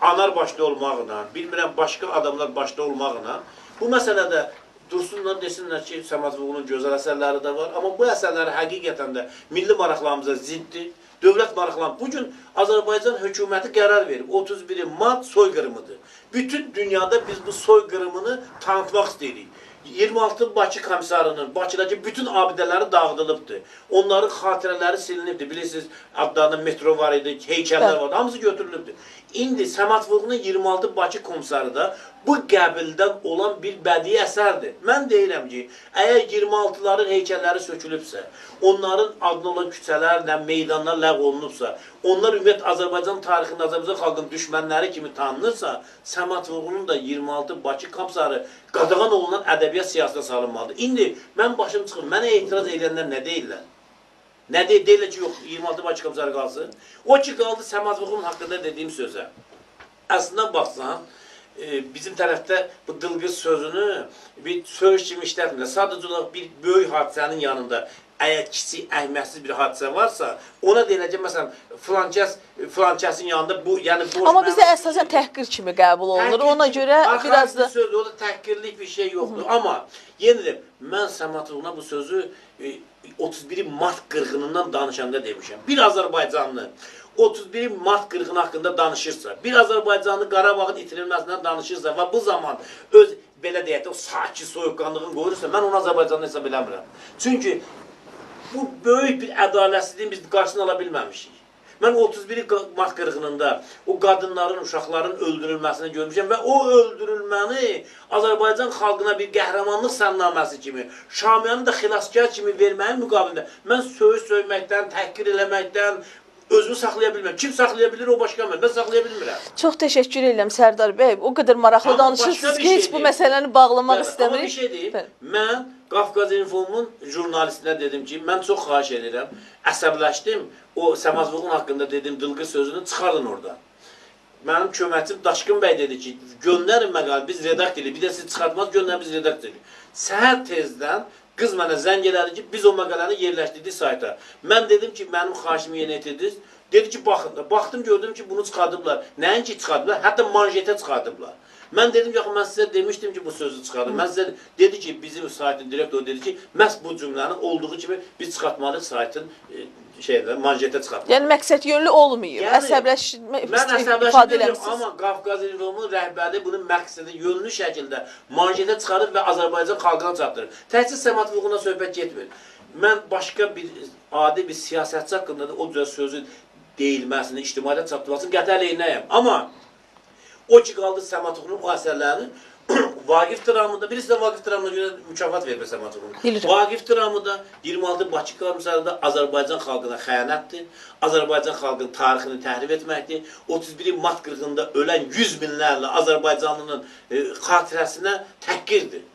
anar başda olmaqla, bilmirəm başqa adamlar başda olmaqla bu məsələdə dursunlar, desinlər ki, Səməd Vurğunun gözəl əsərləri də var. Amma bu əsərləri həqiqətən də milli maraqlarımıza ziddir. Dövlət maraqlarımız. Bugün Azərbaycan hökuməti qərar verib. 31 mart soyqırımıdır. Bütün dünyada biz bu soyqırımını tanıtmaq istəyirik. 26 Bakı Komissarının Bakıdakı bütün abidələri dağıdılıbdır. Onların xatirələri silinibdir. Bilirsiniz, adlarında metro var idi, heykəllər var idi. Hamısı götürülübdür. İndi Səməd Vurğunun 26 Bakı Komissarı da bu qəbildən olan bir bədii əsərdir. Mən deyirəm ki, əgər 26'ların heykəlləri sökülübsə, onların adına olan küçələrlə, meydanlar ləğv olunubsa, onlar ümumiyyət Azərbaycan tarixində Azərbaycan xalqının düşmənləri kimi tanınırsa, Səməd Vurğunun da 26 Bakı Komissarı qadağan olunan ədəbiyyat siyasətə salınmalıdır. İndi mən başım çıxır, mənə etiraz edənlər nə deyirlər? Nə deyirlər ki, yox, 26 Bakı Komissarı qalsın? O ki, qaldı Səməd Vurğunun haqqında dediyim sözə. Əslində baxsan, bizim tərəfdə bu dılqız sözünü bir söz kimi işlətmirlər. Sadəcə olaraq bir böyük hadisənin yanında əgər kiçik, əhəmiyyətsiz bir hadisə varsa, ona deyiləcək, məsələn, filankəsin yanında bu, yəni boş...
Amma bizdə əsasən təhqir kimi qəbul olunur, ona görə biraz da...
Sözdür, o da təhqirlik bir şey yoxdur. Amma, yenə deyim, mən Səməd Vurğuna bu sözü 31 mart qırğınından danışanda demişəm. Bir Azərbaycanlı 31 mart qırğını haqqında danışırsa, bir Azərbaycanlı Qarabağın itirilməsindən danışırsa və bu zaman öz, belə deyək, o sakit soyuqqanlığını qoyursa, mən onu Azərbaycanlı hesab eləmirəm. Çünki bu böyük bir ədalətsizliyin biz qarşısını ala bilməmişik. Mən 31 mart qırğınında o qadınların, uşaqların öldürülməsini görmüşəm və o öldürülməni Azərbaycan xalqına bir qəhrəmanlıq sənnaməsi kimi, Şamiyanı da xilaskar kimi verməyin müqabilində mən söyməkdən, təhqir eləməkdən özümü saxlaya bilməm. Kim saxlaya bilir, o başqa mən. Mən saxlaya bilmirəm.
Çox təşəkkür edirəm Sərdar bəy. O qədər maraqlı danışırsınız ki, heç bu məsələni bağlamaq istəmirik.
Amma bir şey deyim, mən Qafqaz Infomun jurnalistinə dedim ki, mən çox xahiş edirəm, əsəbləşdim, o Səməd Vurğun haqqında dedim, dılqı sözünü çıxardın oradan. Mənim köməkçim Daşqın bəy dedi ki, göndərin məqalə, biz redakt edirik, bir də siz çıxartmaz, göndərin, biz redakt edirik. Səhər tezdən qız mənə zəng elədi ki, biz o məqaləni yerləşdirdik sayta. Mən dedim ki, mənim xahişimi yerinə yetirdiniz. Dedi ki, baxın, baxdım, gördüm ki, bunu çıxardıblar. Nəinki çıxardıblar, hətta manjetə çıxardıblar. Mən dedim, yox, mən sizə demişdim ki, bu sözü çıxardım. Mən sizə dedi ki, bizim saytın direktoru dedi ki, məhz bu cümləni olduğu kimi biz çıxartmalıyıq saytın manjetə çıxartmalıyıq.
Yəni məqsəd yönlü olmayıb, əsəbləşmə ifadə eləmişsiniz.
Amma Qafqaz İnfomun rəhbəri bunun məqsədi yönlü şəkildə manjetə çıxarır və Azərbaycan xalqına çatdırır. Təhsil səmat hüququna söhbət getmir. Mən başqa bir adi bir siyasətçi haqqında da o cür sözün deyilməsini, ictimaiyyətə çatdırılmasını qəti əleyhinəyəm. Amma o ki qaldı səmat hüququnun o əsərlərini Vaqif Tıramıda, birisi də Vaqif Tıramına görə mükafat verir səmat hüququnu. Vaqif Tıramıda 26 Bakı Komissarında Azərbaycan xalqına xəyanətdir, Azərbaycan xalqının tarixini təhrif etməkdir. 31 mart qırğında ölən 100 minlərlə Azərbaycanlının xatirəsinə təhqirdir.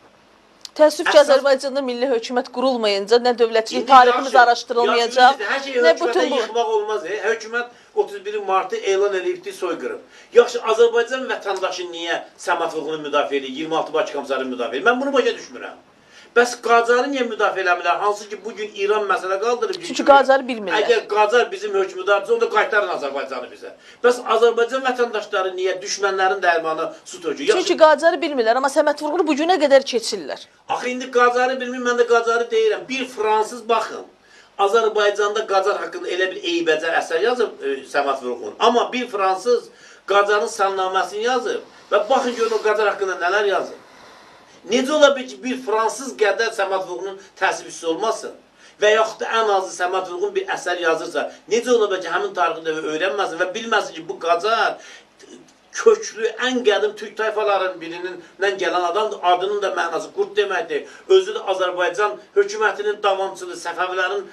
Təəssüf ki, Azərbaycanda milli hökumət qurulmayınca nə dövlətçilik tariximiz araşdırılmayacaq,
hər şey
nə
hökumətə
bütün bu...
yıxmaq olmaz. Hökumət 31 Martı elan edibdir soyqırım. Yaxşı, Azərbaycan vətəndaşı niyə səmat hüququnu müdafiə edir, 26 Bakı Komissarını müdafiə edir? Mən bunu başa düşmürəm. Bəs Qacarı niyə müdafiə eləmirlər? Hansı ki, bugün İran məsələ qaldırıb.
Çünki Qacarı bilmirlər.
Əgər Qacar bizim hökmdarımızı, onda qaytarın Azərbaycanı bizə. Bəs Azərbaycan vətəndaşları niyə düşmənlərin dərmanı su tökür?
Çünki Qacarı bilmirlər, amma səmət vurğunu bu günə qədər keçirlər.
Axı, indi Qacarı bilmir, mən də Qacarı deyirəm. Bir fransız baxın. Azərbaycanda Qacar haqqında elə bir eybəcər əsər yazıb səmat vurğun. Amma bir fransız Qacarın sannaməsini yazıb və baxın görün o Qacar haqqında nələr yazıb. Necə ola bir ki, bir fransız qədər səmat vurğunun təsibçisi olmasın və yaxud da ən azı səmat vurğun bir əsər yazırsa, necə ola bir ki, həmin tarixini öyrənməsin və bilməsin ki, bu Qacar köklü, ən qədim türk tayfalarının birindən gələn adamdır. Adının da mənası qurd deməkdir. Özü də Azərbaycan hökumətinin davamçıdır. Səfəvilərin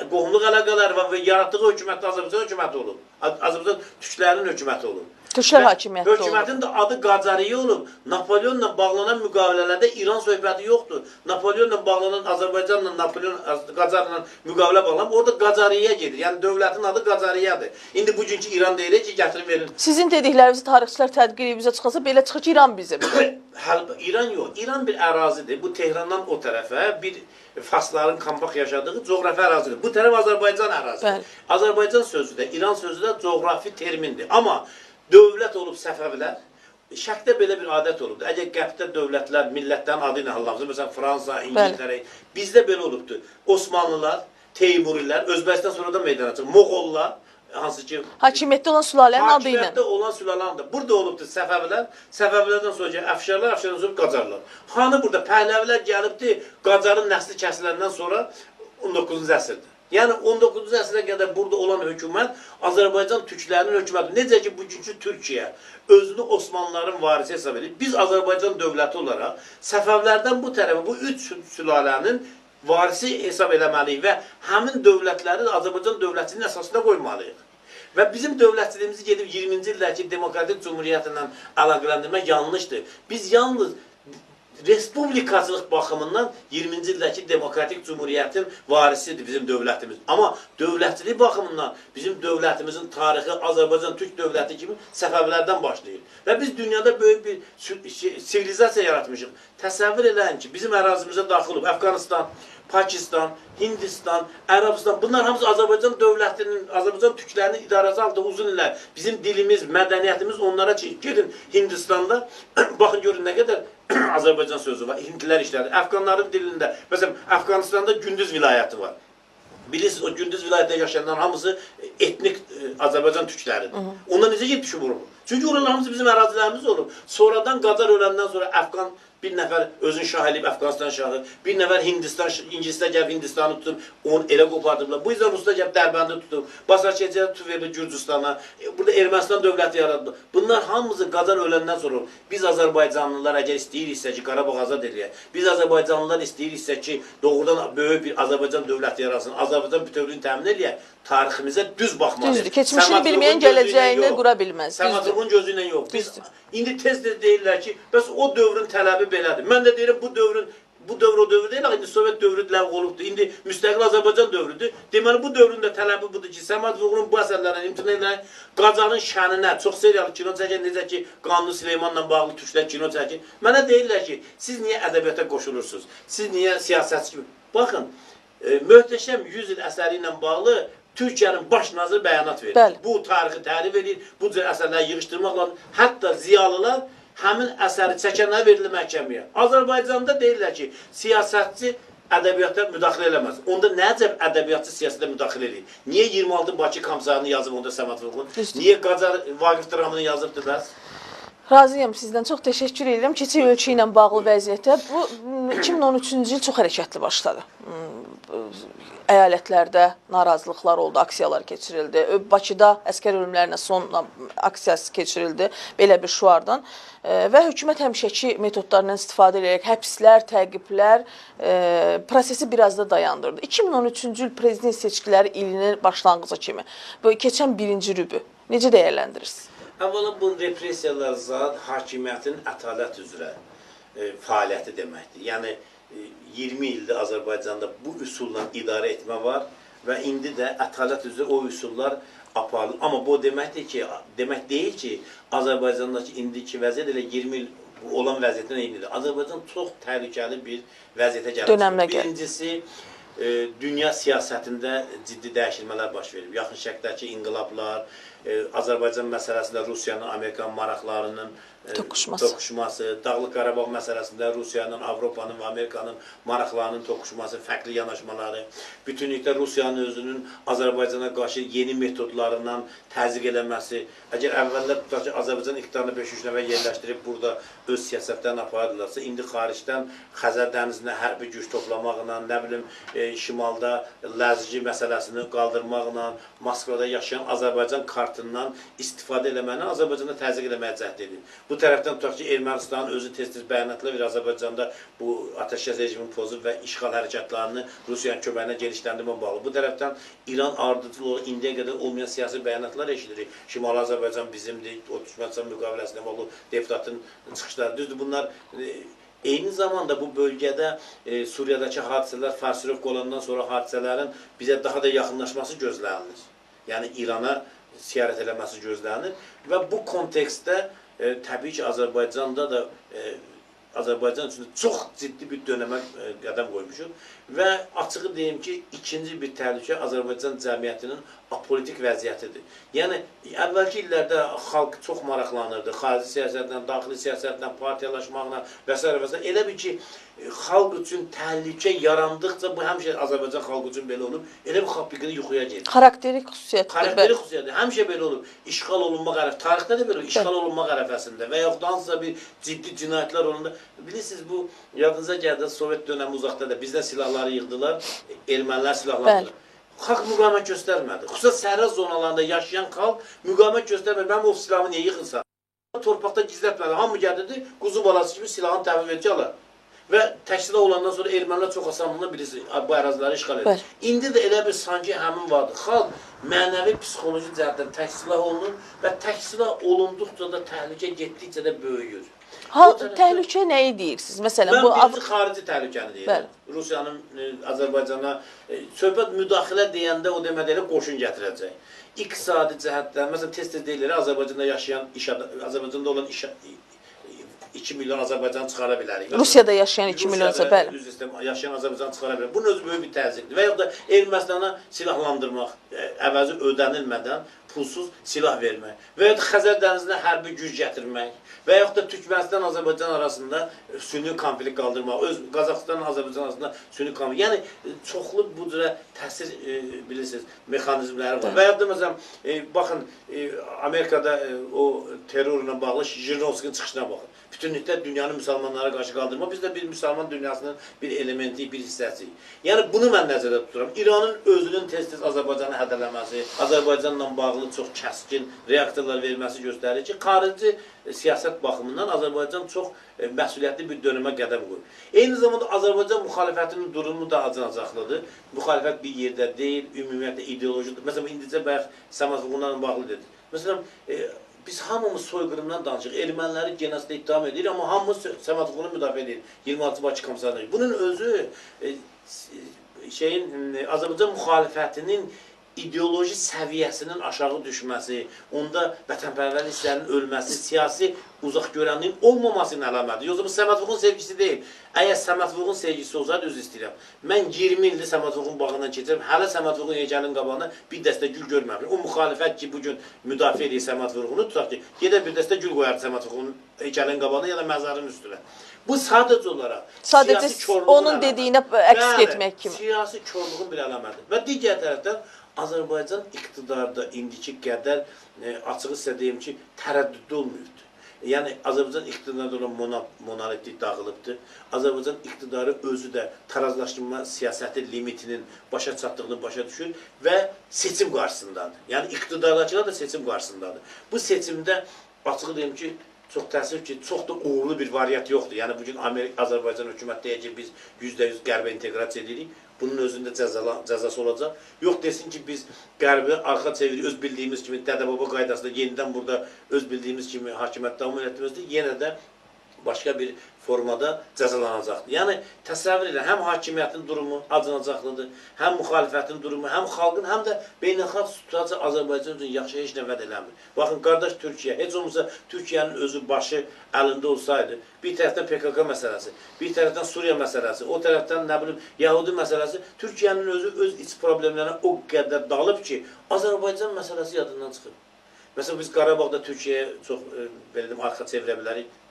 qohumluq əlaqələri və yaratdığı hökumət Azərbaycan hökuməti olub. Azərbaycan türklərinin hökuməti olub.
Türklər hakimiyyətdə olub.
Hökumətin də adı Qacariyə olub. Napolyonla bağlanan müqavilələrdə İran söhbəti yoxdur. Napolyonla bağlanan Azərbaycanla, Qacarla müqavilə bağlanıb. Orada Qacariyə gedir. Yəni dövlətin adı Qacariyədir. İndi bugünkü İran deyilir ki, gətirin verin.
Sizin dediklərinizi tarixçilər tədqiq edib bizə çıxasa, belə çıxır ki, İran bizim.
İran yox. İran bir ərazidir. Bu Tehrandan o tərəfə bir Farsların Kampak yaşadığı coğrafi ərazidir. Bu tərəf Azərbaycan ərazidir. Azərbaycan sözü də, İran sözü də coğrafi termindir. Amma dövlət olub Səfəvilər, Şərqdə belə bir adət olubdur. Əgər qərbdə dövlətlər millətlərin adı ilə hallanmışdır, məsələn Fransa, İngiltərə, bizdə belə olubdur. Osmanlılar, Teymurilər, Özbəkistan sonra da meydana çıxır. Moğollar, hansı ki
hakimiyyətdə olan sülalənin adı ilə.
Hakimiyyətdə olan sülalənin burada olubdur Səfəvilər. Səfəvilərdən sonra gəlir Əfşarlar, Əfşardan sonra Qacarlar. Hanı burada Pəhləvilər gəlibdir, Qacarın nəsli kəsiləndən sonra 19-cu əsrdir. Yəni 19-cu əsrə qədər burada olan hökumət Azərbaycan türklərinin hökumətidir. Necə ki, bugünkü Türkiyə özünü Osmanlıların varisi hesab edir. Biz Azərbaycan dövləti olaraq Səfəvlərdən bu tərəfə, bu üç sülalənin varisi hesab eləməliyik və həmin dövlətləri Azərbaycan dövlətinin əsasına qoymalıyıq. Və bizim dövlətçiliyimizi gedib 20-ci ildəki Demokratik Cumhuriyyətlə əlaqələndirmək yanlışdır. Biz yalnız respublikacılıq baxımından 20-ci ildəki Demokratik Cumhuriyyətin varisidir bizim dövlətimiz. Amma dövlətçilik baxımından bizim dövlətimizin tarixi Azərbaycan Türk dövləti kimi Səfəvilərdən başlayır. Və biz dünyada böyük bir sivilizasiya yaratmışıq. Təsəvvür eləyin ki, bizim ərazimizə daxil olub Əfqanistan, Pakistan, Hindistan, Ərəbistan, bunlar hamısı Azərbaycan dövlətinin, Azərbaycan türklərinin idarəsi altında uzun illər. Bizim dilimiz, mədəniyyətimiz onlara gedin Hindistanda, baxın görün nə qədər Azərbaycan sözü var, Hindlilər işlədir. Əfqanların dilində, məsələn, Əfqanistanda Gündüz vilayəti var. Bilirsiniz, o Gündüz vilayətdə yaşayanların hamısı etnik Azərbaycan türkləridir. Ondan necə gedib düşüb olub? Çünki oralar hamısı bizim ərazilərimiz olub. Sonradan Qacar öləndən sonra Əfqan bir nəfər özünü şah eləyib, Əfqanistan şahı, bir nəfər Hindistan, İngilislər gəlib Hindistanı tutub, onu elə qopardıblar. Bu yüzden Ruslar gəlib Dərbəndi tutub, Basarkeciyə tutub verdi Gürcüstana, burada Ermənistan dövləti yaratdı. Bunlar hamısı Qacar öləndən sonra biz Azərbaycanlılar əgər istəyiriksə ki, Qarabağ azad eləyək, biz Azərbaycanlılar istəyiriksə ki, doğrudan böyük bir Azərbaycan dövləti yaratsın, Azərbaycan bütövlüyünü təmin eləyək, tariximizə düz baxmalıyıq.
Düzdür, keçmişini bilməyən gələcəyini qura bilməz.
Səmatlıqın gözü ilə yox. Biz indi tez-tez deyirlər ki, bəs o dövrün tələbi belədir. Mən də deyirəm, bu dövr o dövr deyil, indi Sovet dövrü ləğv olubdur. İndi müstəqil Azərbaycan dövrüdür. Deməli, bu dövrün də tələbi budur ki, Səmatlıqın bu əsərlərdən imtina edək, Qacarın şəninə, çox seriyalı kino çəkən, necə ki, Qanlı Süleymanla bağlı türklər kino çəkir. Mənə deyirlər ki, siz niyə ədəbiyyata qoşulursunuz? Siz niyə siyasətçi kimi? Baxın, Möhtəşəm 100 il əsəri ilə bağlı Türkiyənin baş naziri bəyanat verir. Bu tarixi tərif edir, bu cür əsərləri yığışdırmaqla, hətta ziyalılar həmin əsəri çəkənə verilir məhkəməyə. Azərbaycanda deyirlər ki, siyasətçi ədəbiyyata müdaxilə eləməz. Onda nə əcəb ədəbiyyatçı siyasətə müdaxilə edir? Niyə 26 Bakı Komissarını yazıb onda Səməd Vurğun? Niyə Qacar Vaqif dramını yazıbdılar?
Razıyam sizdən. Çox təşəkkür edirəm. Keçək ölçü ilə bağlı vəziyyətə. Bu 2013-cü il çox hərəkətli başladı. Əyalətlərdə narazılıqlar oldu, aksiyalar keçirildi. Bakıda əskər ölümlərinə son aksiyası keçirildi belə bir şüardan. Və hökumət həmişəki metodlarından istifadə edərək həbslər, təqiblər prosesi biraz da dayandırdı. 2013-cü il prezident seçkiləri ilinin başlanğıcı kimi bu keçən birinci rübü necə dəyərləndirirsiniz?
Əvvəla bu repressiyalar zat hakimiyyətin ədalət üzrə fəaliyyəti deməkdir. Yəni 20 ildir Azərbaycanda bu üsulla idarə etmə var və indi də ədalət üzrə o üsullar aparılır. Amma bu demək deyil ki, Azərbaycandakı indiki vəziyyət elə 20 il olan vəziyyətdən eynidir. Azərbaycan çox təhlükəli bir vəziyyətə gəlmişdir. Birincisi, dünya siyasətində ciddi dəyişilmələr baş verib. Yaxın Şərqdəki inqilablar, Azərbaycan məsələsində Rusiyanın, Amerikan maraqlarının toqquşması, Dağlıq Qarabağ məsələsində Rusiyanın, Avropanın və Amerikanın maraqlarının toqquşması, fərqli yanaşmaları, bütünlükdə Rusiyanın özünün Azərbaycana qarşı yeni metodlarından təzyiq eləməsi. Əgər əvvəllər tutaq ki, Azərbaycan iqtidarını 5-3 nəfər yerləşdirib burada öz siyasətlərini aparırlarsa, indi xaricdən Xəzər dənizinə hərbi güc toplamaqla, nə bilim, şimalda Ləzgi məsələsini qaldırmaqla, Moskvada yaşayan Azərbaycan kartından istifadə eləməni Azərbaycanda təzyiq eləməyə cəhd edir. Bu tərəfdən tutaq ki, Ermənistanın özü tez-tez bəyanatlar verir, Azərbaycanda bu atəşkəs rejimini pozub və işğal hərəkatlarını Rusiyanın köməyinə genişləndirmə bağlı. Bu tərəfdən İran ardıcıl olaraq indiyə qədər olmayan siyasi bəyanatlar eşidirik. Şimali Azərbaycan bizimdir, o düşmənçilik müqaviləsinə bağlı deputatın çıxışları. Düzdür, bunlar eyni zamanda bu bölgədə Suriyadakı hadisələr, Farsirovka olandan sonra hadisələrin bizə daha da yaxınlaşması gözlənilir. Yəni İrana siyarət eləməsi gözlənilir və bu kontekstdə təbii ki, Azərbaycanda da Azərbaycan üçün çox ciddi bir dönəmə qədəm qoymuşuq və açığı deyim ki, ikinci bir təhlükə Azərbaycan cəmiyyətinin apolitik vəziyyətidir. Yəni, əvvəlki illərdə xalq çox maraqlanırdı, xarici siyasətlə, daxili siyasətlə, partiyalaşmaqla və s. və s. Elə bir ki, xalq üçün təhlükə yarandıqca, bu həmişə Azərbaycan xalq üçün belə olub, elə bir xalq fikri yuxuya gedir.
Xarakterik xüsusiyyətdir.
Xarakterik xüsusiyyətdir. Həmişə belə olub. İşğal olunmaq ərəfəsində, tarixdə də belə olub, işğal olunmaq ərəfəsində və yaxud hansısa bir ciddi cinayətlər olanda, bilirsiniz, bu yadınıza gəldi, Sovet dönəmi uzaqda da bizdən silahları yığdılar, ermənilər silahlandılar. Xalq müqamət göstərmədi. Xüsusən səhra zonalarında yaşayan xalq müqamət göstərmədi. Mənim o silahımı niyə yıxılsa? Torpaqda gizlətmədi. Hamı gəldirdi, quzu balası kimi silahını təhvil verəcəklər. Və təksilah olandan sonra ermənilər çox asanlıqla bilirsiniz, bu əraziləri işğal edir. İndi də elə bir sanki həmin vardır. Xalq mənəvi, psixoloji cəhətdən təksilah olunur və təksilah olunduqca da təhlükə getdikcə də böyüyür.
Təhlükə nəyi deyirsiniz? Məsələn,
bu birinci xarici təhlükəni deyirəm. Rusiyanın Azərbaycana söhbət müdaxilə deyəndə o demək elə qoşun gətirəcək. İqtisadi cəhətdən, məsələn, tez-tez deyilir, Azərbaycanda yaşayan, Azərbaycanda olan 2 milyon Azərbaycanı çıxara bilərik.
Rusiyada yaşayan 2 milyonsa, bəli.
Yaşayan Azərbaycanı çıxara bilərik. Bunun özü böyük bir təzyiqdir. Və yaxud da Ermənistana silahlandırmaq, əvəzi ödənilmədən pulsuz silah vermək və yaxud da Xəzər dənizinə hərbi güc gətirmək və yaxud da Türkmənistan Azərbaycan arasında süni konflikt qaldırmaq, Qazaxıstan Azərbaycan arasında süni konflikt. Yəni, çoxlu bu cürə təsir, bilirsiniz, mexanizmləri var. Və yaxud da, məsələn, baxın, Amerikada o terrorla bağlı Jirinovskinin çıxışına baxın. Bütünlükdə dünyanın müsəlmanlara qarşı qaldırma, biz də bir müsəlman dünyasının bir elementi, bir hissəsiyik. Yəni, bunu mən nəzərdə tuturam. İranın özünün tez-tez Azərbaycanı hədələməsi, Azərbaycanla bağlı çox kəskin reaksiyalar verməsi göstərir ki, xarici siyasət baxımından Azərbaycan çox məsuliyyətli bir dönəmə qədəm qoyur. Eyni zamanda Azərbaycan müxalifətinin durumu da acınacaqlıdır. Müxalifət bir yerdə deyil, ümumiyyətlə ideolojidir. Məsələn, indicə bayaq Səməd Vurğunla bağlı dedik. Məsələn, biz hamımız soyqırımdan danışıq, erməniləri genosidə ittiham edir, amma hamımız Səməd Vurğunu müdafiə edir, 26 Bakı Komissarlığı. Bunun özü Azərbaycan müxalifətinin ideoloji səviyyəsinin aşağı düşməsi, onda vətənpərvərlik hisslərinin ölməsi, siyasi uzaqgörənliyin olmamasının əlamətidir. Yoxsa bu Səməd Vurğun sevgisi deyil. Əgər Səməd Vurğun sevgisi olsaydı, özü istəyirəm. Mən 20 ildir Səməd Vurğun bağından keçirəm, hələ Səməd Vurğun heykəlinin qabağında bir dəstə gül görməmişəm. O müxalifət ki, bugün müdafiə edir Səməd Vurğunu, tutaq ki, gedə bir dəstə gül qoyardı Səməd Vurğunun heykəlinin qabağına ya da məzarın üstünə. Bu sadəcə olaraq
Sadəcə onun dediyinə əks etmək kimi.
Siyasi korluğun bir əlamətidir. Və digər tərəfdən Azərbaycan iqtidarda indiki qədər açıq sizə deyim ki, tərəddüdlü olmayıbdır. Yəni Azərbaycan iqtidarda olan monolitik dağılıbdır. Azərbaycan iqtidarı özü də tarazlaşdırma siyasəti limitinin başa çatdığını başa düşür və seçim qarşısındadır. Yəni iqtidardakılar da seçim qarşısındadır. Bu seçimdə açıq deyim ki, çox təəssüf ki, çox da uğurlu bir variant yoxdur. Yəni bugün Azərbaycan hökuməti deyək ki, biz %100 qərbə inteqrasiya edirik. Bunun özündə cəzası olacaq. Yox desin ki, biz qərbi arxa çevirik, öz bildiyimiz kimi dədə-baba qaydasında yenidən burada öz bildiyimiz kimi hakimiyyət davam etməsidir. Yenə də başqa bir formada cəzalanacaqdır. Yəni təsəvvür edən həm hakimiyyətin durumu acınacaqlıdır, həm müxalifətin durumu, həm xalqın, həm də beynəlxalq situasiya Azərbaycan üçün yaxşı heç nə vəd eləmir. Baxın, qardaş Türkiyə, heç olmasa Türkiyənin özü başı əlində olsaydı, bir tərəfdən PKK məsələsi, bir tərəfdən Suriya məsələsi, o tərəfdən nə bilim Yahudi məsələsi, Türkiyənin özü öz iç problemlərinə o qədər dalıb ki, Azərbaycan məsələsi yadından çıxır. Məsələn, biz Qarabağda Türkiyəyə çox belə deyim, arxa çevirə bilərik,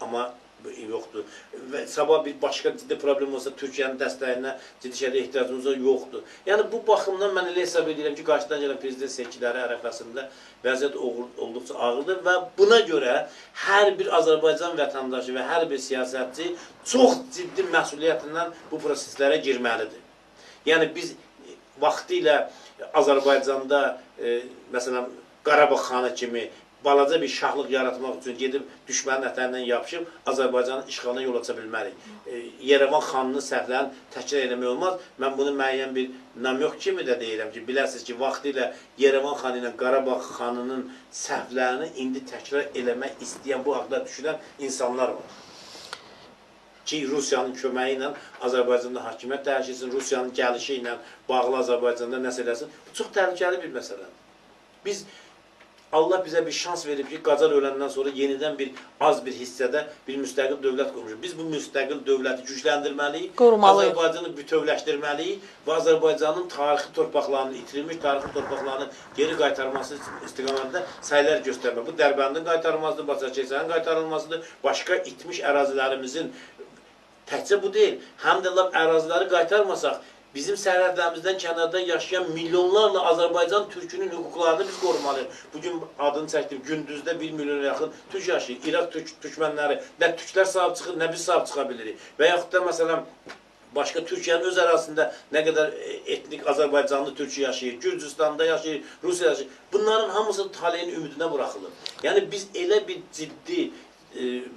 amma yoxdur. Və sabah bir başqa ciddi problem olsa Türkiyənin dəstəyinə ciddi şəkildə ehtiyacımız yoxdur. Yəni bu baxımdan mən elə hesab edirəm ki, qarşıdan gələn prezident seçkiləri ərəfəsində vəziyyət olduqca ağırdır və buna görə hər bir Azərbaycan vətəndaşı və hər bir siyasətçi çox ciddi məsuliyyətindən bu proseslərə girməlidir. Yəni biz vaxtilə Azərbaycanda məsələn Qarabağ xanı kimi balaca bir şahlıq yaratmaq üçün gedib düşmənin ətərindən yapışıb Azərbaycanın işğalına yol aça bilmərik. Yerevan xanının səhvlərini təkrar eləmək olmaz. Mən bunu müəyyən bir namyoq kimi də deyirəm ki, bilərsiniz ki, vaxtilə Yerevan xanı ilə Qarabağ xanının səhvlərini indi təkrar eləmək istəyən, bu haqda düşünən insanlar var. Ki, Rusiyanın köməyi ilə Azərbaycanda hakimiyyət dəyişilsin, Rusiyanın gəlişi ilə bağlı Azərbaycanda nəsə eləsin. Bu çox təhlükəli bir məsələdir. Allah bizə bir şans verib ki, Qacar öləndən sonra yenidən az bir hissədə bir müstəqil dövlət qurmuşuq. Biz bu müstəqil dövləti gücləndirməliyik, Azərbaycanı bütövləşdirməliyik və Azərbaycanın tarixi torpaqlarını, itirilmiş tarixi torpaqlarını geri qaytarması istiqamətində səylər göstərmək. Bu Dərbəndin qaytarılmasıdır, Baçakəsənin qaytarılmasıdır, başqa itmiş ərazilərimizin təkcə bu deyil, həm də əraziləri qaytarmasaq, bizim sərhədlərimizdən kənarda yaşayan milyonlarla Azərbaycan türkünün hüquqlarını biz qorumalıyıq. Bugün adını çəkdim, gündüzdə 1 milyona yaxın türk yaşayır. İraq türkmənləri, nə türklər sahib çıxır, nə biz sahib çıxa bilirik. Və yaxud da məsələn, başqa Türkiyənin öz ərazisində nə qədər etnik Azərbaycanlı türk yaşayır, Gürcüstanda yaşayır, Rusiya yaşayır. Bunların hamısı taleyin ümidinə buraxılır. Yəni biz elə bir ciddi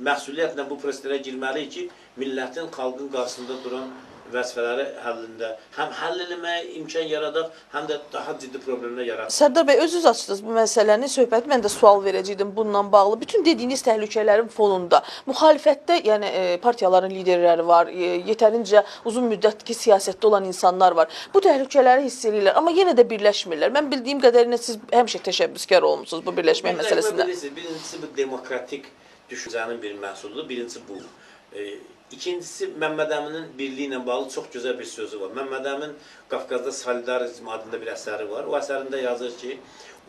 məsuliyyətlə bu proseslərə girməliyik ki, millətin, xalqın qarşısında duran vəzifələri həllində həm həll eləməyə imkan yaradaq, həm də daha ciddi problemlər yaradaq.
Sərdar bəy, özünüz açdınız bu məsələni, söhbəti mən də sual verəcəkdim bununla bağlı. Bütün dediyiniz təhlükələrin fonunda müxalifətdə, yəni partiyaların liderləri var, yetərincə uzun müddətki siyasətdə olan insanlar var. Bu təhlükələri hiss edirlər, amma yenə də birləşmirlər. Mən bildiyim qədərilə siz həmişə təşəbbüskar olmusunuz bu birləşmək məsələsində.
Birincisi bu demokratik düşüncənin bir məhsuludur, birincisi bu. İkincisi, Məmməd Əminin birliyi ilə bağlı çox gözəl bir sözü var. Məmməd Əmin Qafqazda Solidarizm adında bir əsəri var. O əsərində yazır ki,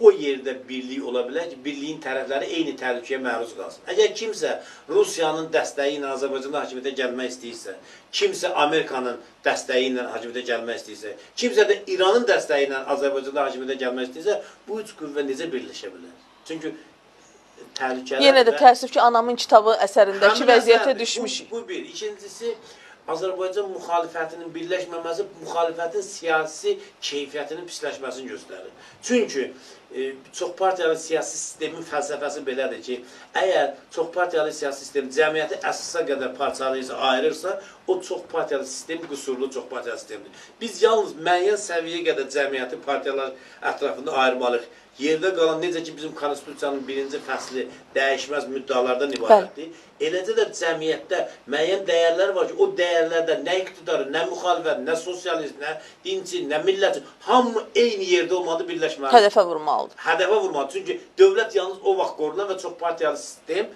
o yerdə birlik ola bilər ki, birliyin tərəfləri eyni təhlükəyə məruz qalsın. Əgər kimsə Rusiyanın dəstəyi ilə Azərbaycanda hakimiyyətə gəlmək istəyirsə, kimsə Amerikanın dəstəyi ilə hakimiyyətə gəlmək istəyirsə, kimsə də İranın dəstəyi ilə Azərbaycanda hakimiyyətə gəlmək istəyirsə, bu üç qüvvə necə birləşə bilər? Çünki
yenə də təəssüf ki, anamın kitabı əsərindəki vəziyyətə düşmüşük.
Bu bir. İkincisi, Azərbaycan müxalifətinin birləşməməsi müxalifətin siyasi keyfiyyətinin pisləşməsini göstərir. Çünki çox partiyalı siyasi sistemin fəlsəfəsi belədir ki, əgər çox partiyalı siyasi sistem cəmiyyəti əsasa qədər parçalayırsa, ayırırsa, o çox partiyalı sistem qüsurlu çox partiyalı sistemdir. Biz yalnız müəyyən səviyyəyə qədər cəmiyyəti partiyalar ətrafında ayırmalıyıq. Yerdə qalan, necə ki, bizim konstitusiyanın birinci fəsli dəyişməz müddalardan ibarətdir. Eləcə də cəmiyyətdə müəyyən dəyərlər var ki, o dəyərlərdə nə iqtidarı, nə müxalifət, nə sosialist, nə dinçi, nə millətçi, hamı eyni yerdə olmalı, birləşməlidir.
Hədəfə vurmalıdır.
Hədəfə vurmalıdır. Çünki dövlət yalnız o vaxt qorular və çox partiyalı sistem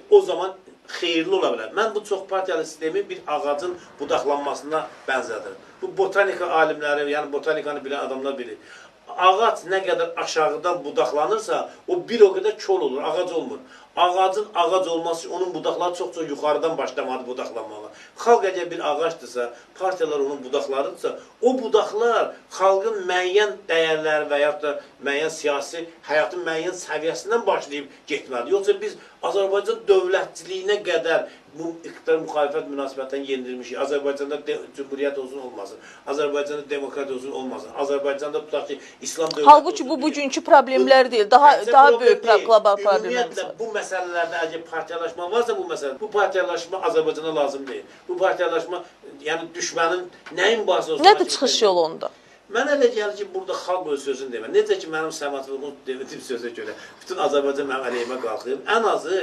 o zaman xeyirli ola bilər. Mən bu çox partiyalı sistemi bir ağacın budaqlanmasına bənzədirəm. Bu botanika alimləri, yəni botanikanı bilən adamlar bilir. Ağac nə qədər aşağıdan budaqlanırsa, o bir o qədər kol olur, ağac olmur. Ağacın ağac olması, onun budaqları çox-çox yuxarıdan başlamalı budaqlanmalı. Xalq əgər bir ağacdırsa, partiyalar onun budaqlarıdırsa, o budaqlar xalqın müəyyən dəyərləri və yaxud da müəyyən siyasi həyatın müəyyən səviyyəsindən başlayıb getməlidir. Yoxsa biz Azərbaycan dövlətçiliyinə qədər bu iqtidar müxalifət münasibətdən yenilmişik. Azərbaycanda cümhuriyyət olsun, olmasın. Azərbaycanda demokrat olsun, olmasın. Azərbaycanda tutaq ki, İslam dövləti
Halbuki bu bugünkü problemlər deyil, daha böyük qlobal problemlərdir.
Bu məsələlərdə əgər partiyalaşma varsa bu partiyalaşma Azərbaycana lazım deyil. Bu partiyalaşma, yəni düşmənin nəyin bahsi olsun?
Nədir çıxış yolu onda?
Mənə elə gəlir ki, burada xalq öz sözünü demə. Necə ki, mənim Səməd Vurğun dedim sözə görə, bütün Azərbaycan mənim əleyhimə qalxıb. Ən azı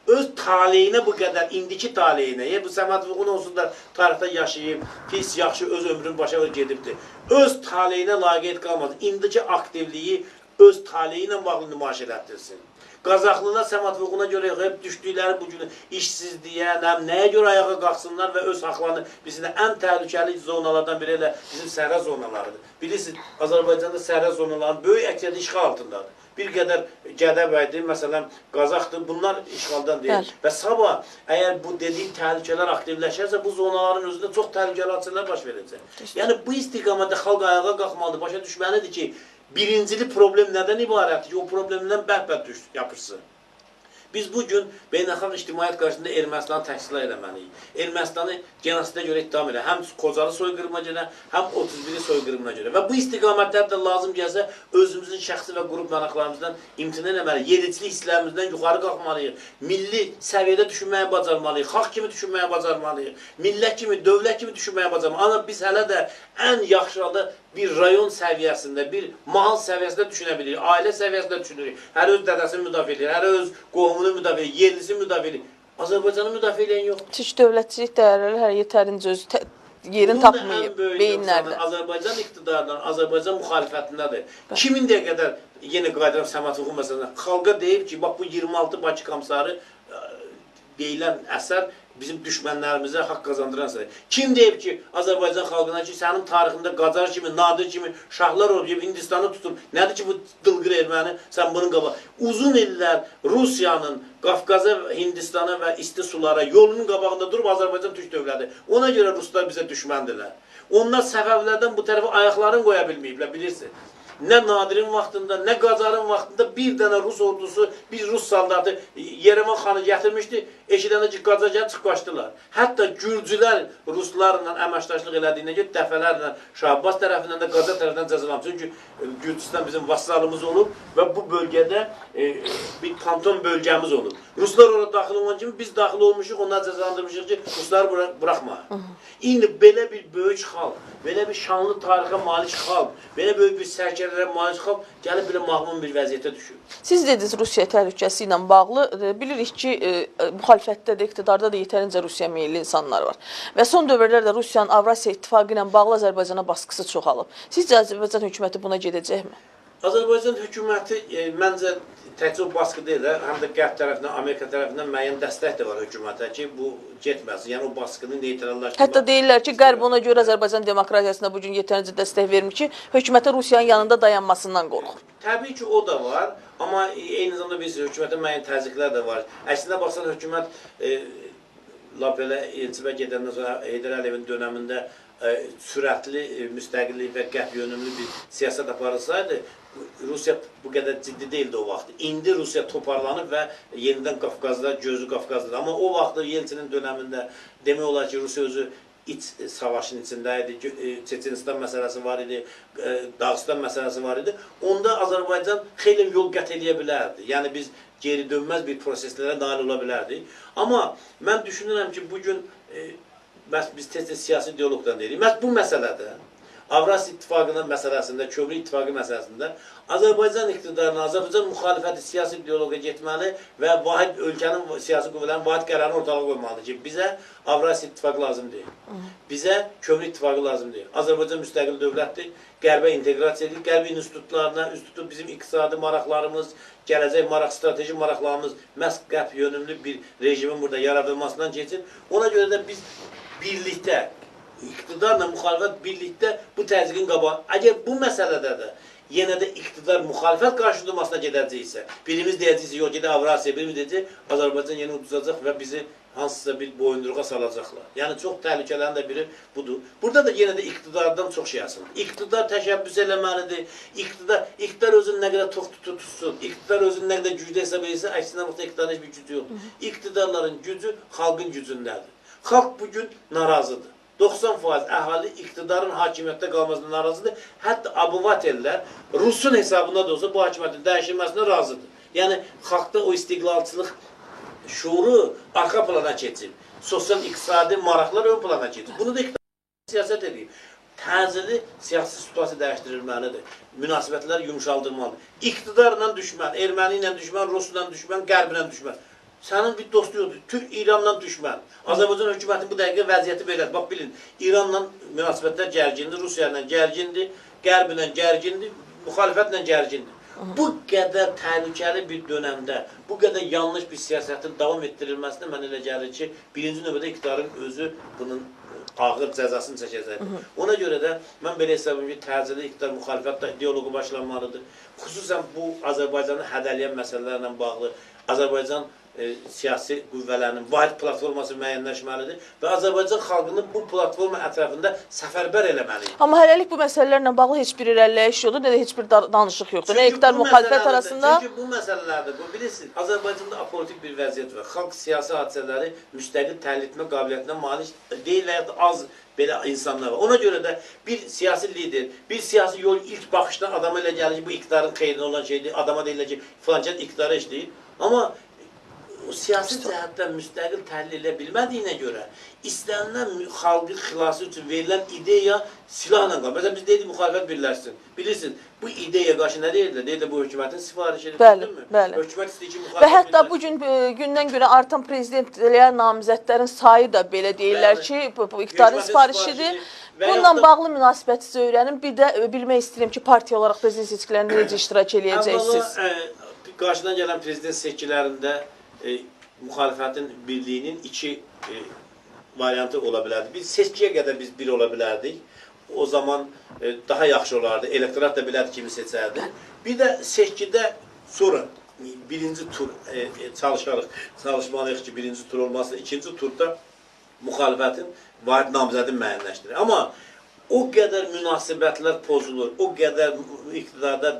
öz taleyinə bu qədər, indiki taleyinə, bu Səməd Vurğun olsun da tarixdə yaşayıb, pis, yaxşı, öz ömrünü başa gedibdir. Öz taleyinə layiq qalmadı. İndiki aktivliyi öz taleyi ilə bağlı nümayiş elətdirsin. Qazaxlılar Səməd Vurğuna görə hep düşdükləri bugün işsizliyə, nəyə görə ayağa qalxsınlar və öz haqlarını bizdə ən təhlükəli zonalardan biri elə bizim sərhəd zonalarıdır. Bilirsiniz, Azərbaycanda sərhəd zonalarının böyük əksəriyyəti işğal altındadır. Bir qədər Gədəbəydir, məsələn, Qazaxdır, bunlar işğaldan deyil. Və sabah, əgər bu dediyim təhlükələr aktivləşərsə, bu zonaların özündə çox təhlükəli hadisələr baş verəcək. Yəni, bu istiqamətdə xalq ayağa qalxmalıdır, başa düşməlidir ki, birincili problem nədən ibarətdir ki, o problemdən bəhbət yapırsın. Biz bugün beynəlxalq ictimaiyyət qarşısında Ermənistanı təqsirlər eləməliyik. Ermənistanı genosidə görə ittiham elə. Həm Xocalı soyqırımına görə, həm 31-ci soyqırımına görə. Və bu istiqamətlərdə lazım gəlsə, özümüzün şəxsi və qrup mənaqlarımızdan imtina eləməliyik. Yeriçilik hisslərimizdən yuxarı qalxmalıyıq. Milli səviyyədə düşünməyə bacarmalıyıq. Xalq kimi düşünməyə bacarmalıyıq. Millət kimi, dövlət kimi düşünməyə bacarmalıyıq. Amma biz hələ də ən yaxşı halda bir rayon səviyyəsində, bir mahal səviyyəsində düşünə bilirik, ailə səviyyəsində düşünürük. Hər öz dədəsini müdafiə edir, hər öz qohumunu müdafiə edir, yerlisini müdafiə edir. Azərbaycanı müdafiə edən yox.
Türk dövlətçilik dəyərləri hər yetərincə öz yerini tapmayıb beyinlərdə.
Azərbaycan iqtidarından, Azərbaycan müxalifətindədir. 2000-dəyə qədər, yenə qaydaram Səməd Vurğun məsələsində, xalqa deyib ki, bax bu 26 Bakı Komissarı deyilən əsər bizim düşmənlərimizə haqq qazandıran əsər. Kim deyib ki, Azərbaycan xalqına ki, sənin tarixində Qacar kimi, Nadir kimi şahlar olub, Hindistanı tutub, nədir ki, bu dılqır erməni, sən bunun qabaq. Uzun illər Rusiyanın Qafqaza, Hindistana və isti sulara yolunun qabağında durub Azərbaycan Türk dövləti. Ona görə Ruslar bizə düşməndirlər. Onlar səfəvlərdən bu tərəfə ayaqlarını qoya bilməyiblər, bilirsiniz. Nə Nadirin vaxtında, nə Qacarın vaxtında bir dənə Rus ordusu, bir Rus saldatı Yerevan xanı gətirmişdi, eşidəndə ki, Qacar gəlib çıxaşdılar. Hətta Gürcülər Ruslarla əməkdaşlıq elədiyinə görə dəfələrlə Şah Abbas tərəfindən də Qacar tərəfindən cəzalanmış. Çünki Gürcüstan bizim vassalımız olub və bu bölgədə bir kanton bölgəmiz olub. Ruslar orada daxil olan kimi biz daxil olmuşuq, onları cəzalandırmışıq ki, Rusları buraxmayın. İndi belə bir böyük xalq, belə bir şanlı tarixə malik xalq, belə böyük bir sərkərlərə malik xalq gəlib belə məğmun bir vəziyyətə düşür.
Siz dediniz Rusiya təhlükəsi ilə bağlı. Bilirik ki, müxalifətdə də, iqtidarda da yetərincə Rusiya meyilli insanlar var. Və son dövrlərdə Rusiyanın Avrasiya İttifaqı ilə bağlı Azərbaycana baskısı çoxalıb. Sizcə Azərbaycan hökuməti buna gedəcəkmi?
Azərbaycan hökuməti məncə təkcə baskı deyil, həm də Qərb tərəfindən, Amerika tərəfindən müəyyən dəstək də var hökumətə ki, bu getməsin. Yəni o baskını neytrallaşdırmaq.
Hətta deyirlər ki, Qərb ona görə Azərbaycan demokratiyasına bugün yetərincə dəstək vermir ki, hökumətə Rusiyanın yanında dayanmasından qorxur.
Təbii ki, o da var, amma eyni zamanda biz hökumətə müəyyən təzyiqlər də var. Əslində baxsan, hökumət lap elə elçibə gedəndən sonra Heydər Əliyevin dönəmində sürətli, müstəqillik və qəhv yönümlü bir siyasət aparılsaydı, Rusiya bu qədər ciddi deyildi o vaxt. İndi Rusiya toparlanıb və yenidən Qafqazda, gözü Qafqazdır. Amma o vaxt Yeltsinin dönəmində demək olar ki, Rusiya özü iç savaşın içində idi, Çeçenistan məsələsi var idi, Dağıstan məsələsi var idi. Onda Azərbaycan xeyli yol qət edə bilərdi. Yəni biz geri dönməz bir proseslərə nail ola bilərdik. Amma mən düşünürəm ki, bugün biz tez-tez siyasi diyalogdan deyirik. Məhz bu məsələdə Avrasiya İttifaqının məsələsində, Kömür İttifaqı məsələsində Azərbaycan iqtidarına, Azərbaycan müxalifəti siyasi diyaloqa getməli və vahid ölkənin siyasi qüvvələrin vahid qərarını ortalığa qoymalıdır ki, bizə Avrasiya İttifaqı lazım deyil. Bizə Kömür İttifaqı lazım deyil. Azərbaycan müstəqil dövlətdir, qərbə inteqrasiya edir, qərb institutlarına üst tutub bizim iqtisadi maraqlarımız, gələcək maraq, strateji maraqlarımız məhz qərb yönümlü bir rejimin burada yaradılmasından keçir. Ona görə də biz birlikdə İqtidarla müxalifət birlikdə bu təzyiqin qabağı. Əgər bu məsələdə də yenə də iqtidar müxalifət qarşılamasına gedəcəksə, birimiz deyəcəksə, yox gedə Avrasiya, birimiz deyəcək, Azərbaycan yenə udacaq və bizi hansısa bir boyunduruğa salacaqlar. Yəni çox təhlükələrin də biri budur. Burada da yenə də iqtidardan çox şey asılır. İqtidar təşəbbüs eləməlidir. İqtidar özünü nə qədər tox tutsun, iqtidar özünü nə qədər güclü hesab edirsə, əksinə baxsa iqtidarın heç bir gücü yoxdur. İqtidarların gücü xalqın gücündədir. Xalq bugün narazıdır. 90% əhali iqtidarın hakimiyyətdə qalmasına narazıdır. Hətta abuvatellər Rusun hesabında da olsa bu hakimiyyətin dəyişilməsinə razıdır. Yəni, xalqda o istiqlalçılıq şuuru arxa plana keçib. Sosial-iqtisadi maraqlar ön plana keçib. Bunu da iqtidar siyasət edib. Təcili siyasi situasiya dəyişdirilməlidir. Münasibətlər yumuşaldırmalıdır. İqtidarla düşmən, erməni ilə düşmən, Rusla düşmən, qərblə düşmən. Sənin bir dostu yoxdur. Türk İranla düşmən. Azərbaycan hökumətinin bu dəqiqə vəziyyəti belədir. Bax, bilin, İranla münasibətlər gərgindir, Rusiya ilə gərgindir, Qərb ilə gərgindir, müxalifətlə gərgindir. Bu qədər təhlükəli bir dönəmdə, bu qədər yanlış bir siyasətin davam etdirilməsində mən elə gəlir ki, birinci növbədə iqtidarın özü bunun ağır cəzasını çəkəcəkdir. Ona görə də mən belə hesab edirəm ki, təcili iqtidar müxalifətlə dialoqu başlanmalıdır. Xüsusən bu Azərbaycanı hədələyən məsələlərlə bağlı Azərbaycan siyasi qüvvələrinin vahid platforması müəyyənləşməlidir və Azərbaycan xalqını bu platforma ətrafında səfərbər eləməlidir.
Amma hələlik bu məsələlərlə bağlı heç bir irəliləyiş yoxdur, nə də heç bir danışıq yoxdur. Nə iqtidar müxalifət arasında.
Çünki bu məsələlərdə, bilirsiniz, Azərbaycanda apolitik bir vəziyyət var. Xalq siyasi hadisələri müstəqil təhlil etmə qabiliyyətinə malik deyil və ya az belə insanlar var. Ona görə də bir siyasi lider, bir siyasi yol ilk baxışdan adama elə gəlir ki, bu iqtidarın xeyrinə olan şeydir, adama deyirlər ki, filancət iqtidara işləyir. Amma o siyasi cəhətdən müstəqil təhlil edə bilmədiyinə görə istənilən xalqın xilası üçün verilən ideya silahla qalır. Məsələn, biz deyirik, müxalifət birləşsin. Bilirsiniz, bu ideya qarşı nə deyirlər? Deyirlər, bu hökumətin sifarişidir.
Bəli, bəli.
Hökumət istəyir ki, müxalifət
və hətta bugün gündən-günə artan prezidentliyə namizədlərin sayı da belə deyirlər ki, bu iqtidarın sifarişidir. Bununla bağlı münasibətinizi öyrənim. Bir də bilmək istəyirəm ki, partiya olaraq prezident seçkilərində necə iştirak edəcəksiniz?
Qarşıdan gələn prezident seçkilərində müxalifətin birliyinin iki variantı ola bilərdi. Biz seçkiyə qədər biz bir ola bilərdik. O zaman daha yaxşı olardı. Elektorat da bilərdi kimi seçərdi. Bir də seçkidə sonra birinci tur çalışmalıyıq ki, birinci tur olmasın. İkinci turda müxalifətin vahid namizədini müəyyənləşdirir. Amma o qədər münasibətlər pozulur, o qədər iqtidarda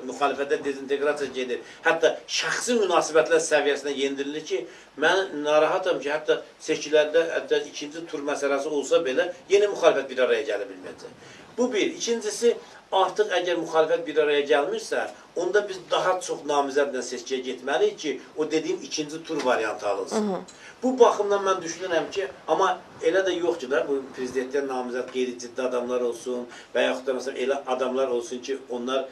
müxalifətdə dezinteqrasiya gedir, hətta şəxsi münasibətlər səviyyəsinə yendirilir ki, mən narahatam ki, hətta seçkilərdə ikinci tur məsələsi olsa belə, yeni müxalifət bir araya gələ bilməyəcək. Bu bir. İkincisi, artıq əgər müxalifət bir araya gəlmirsə, onda biz daha çox namizədlə seçkiyə getməliyik ki, o dediyim ikinci tur variantı alınsın. Bu baxımdan mən düşünürəm ki, amma elə də yox ki, bu prezidentlər namizəd qeyri-ciddi adamlar olsun və yaxud da məsələn elə adamlar olsun ki, onlar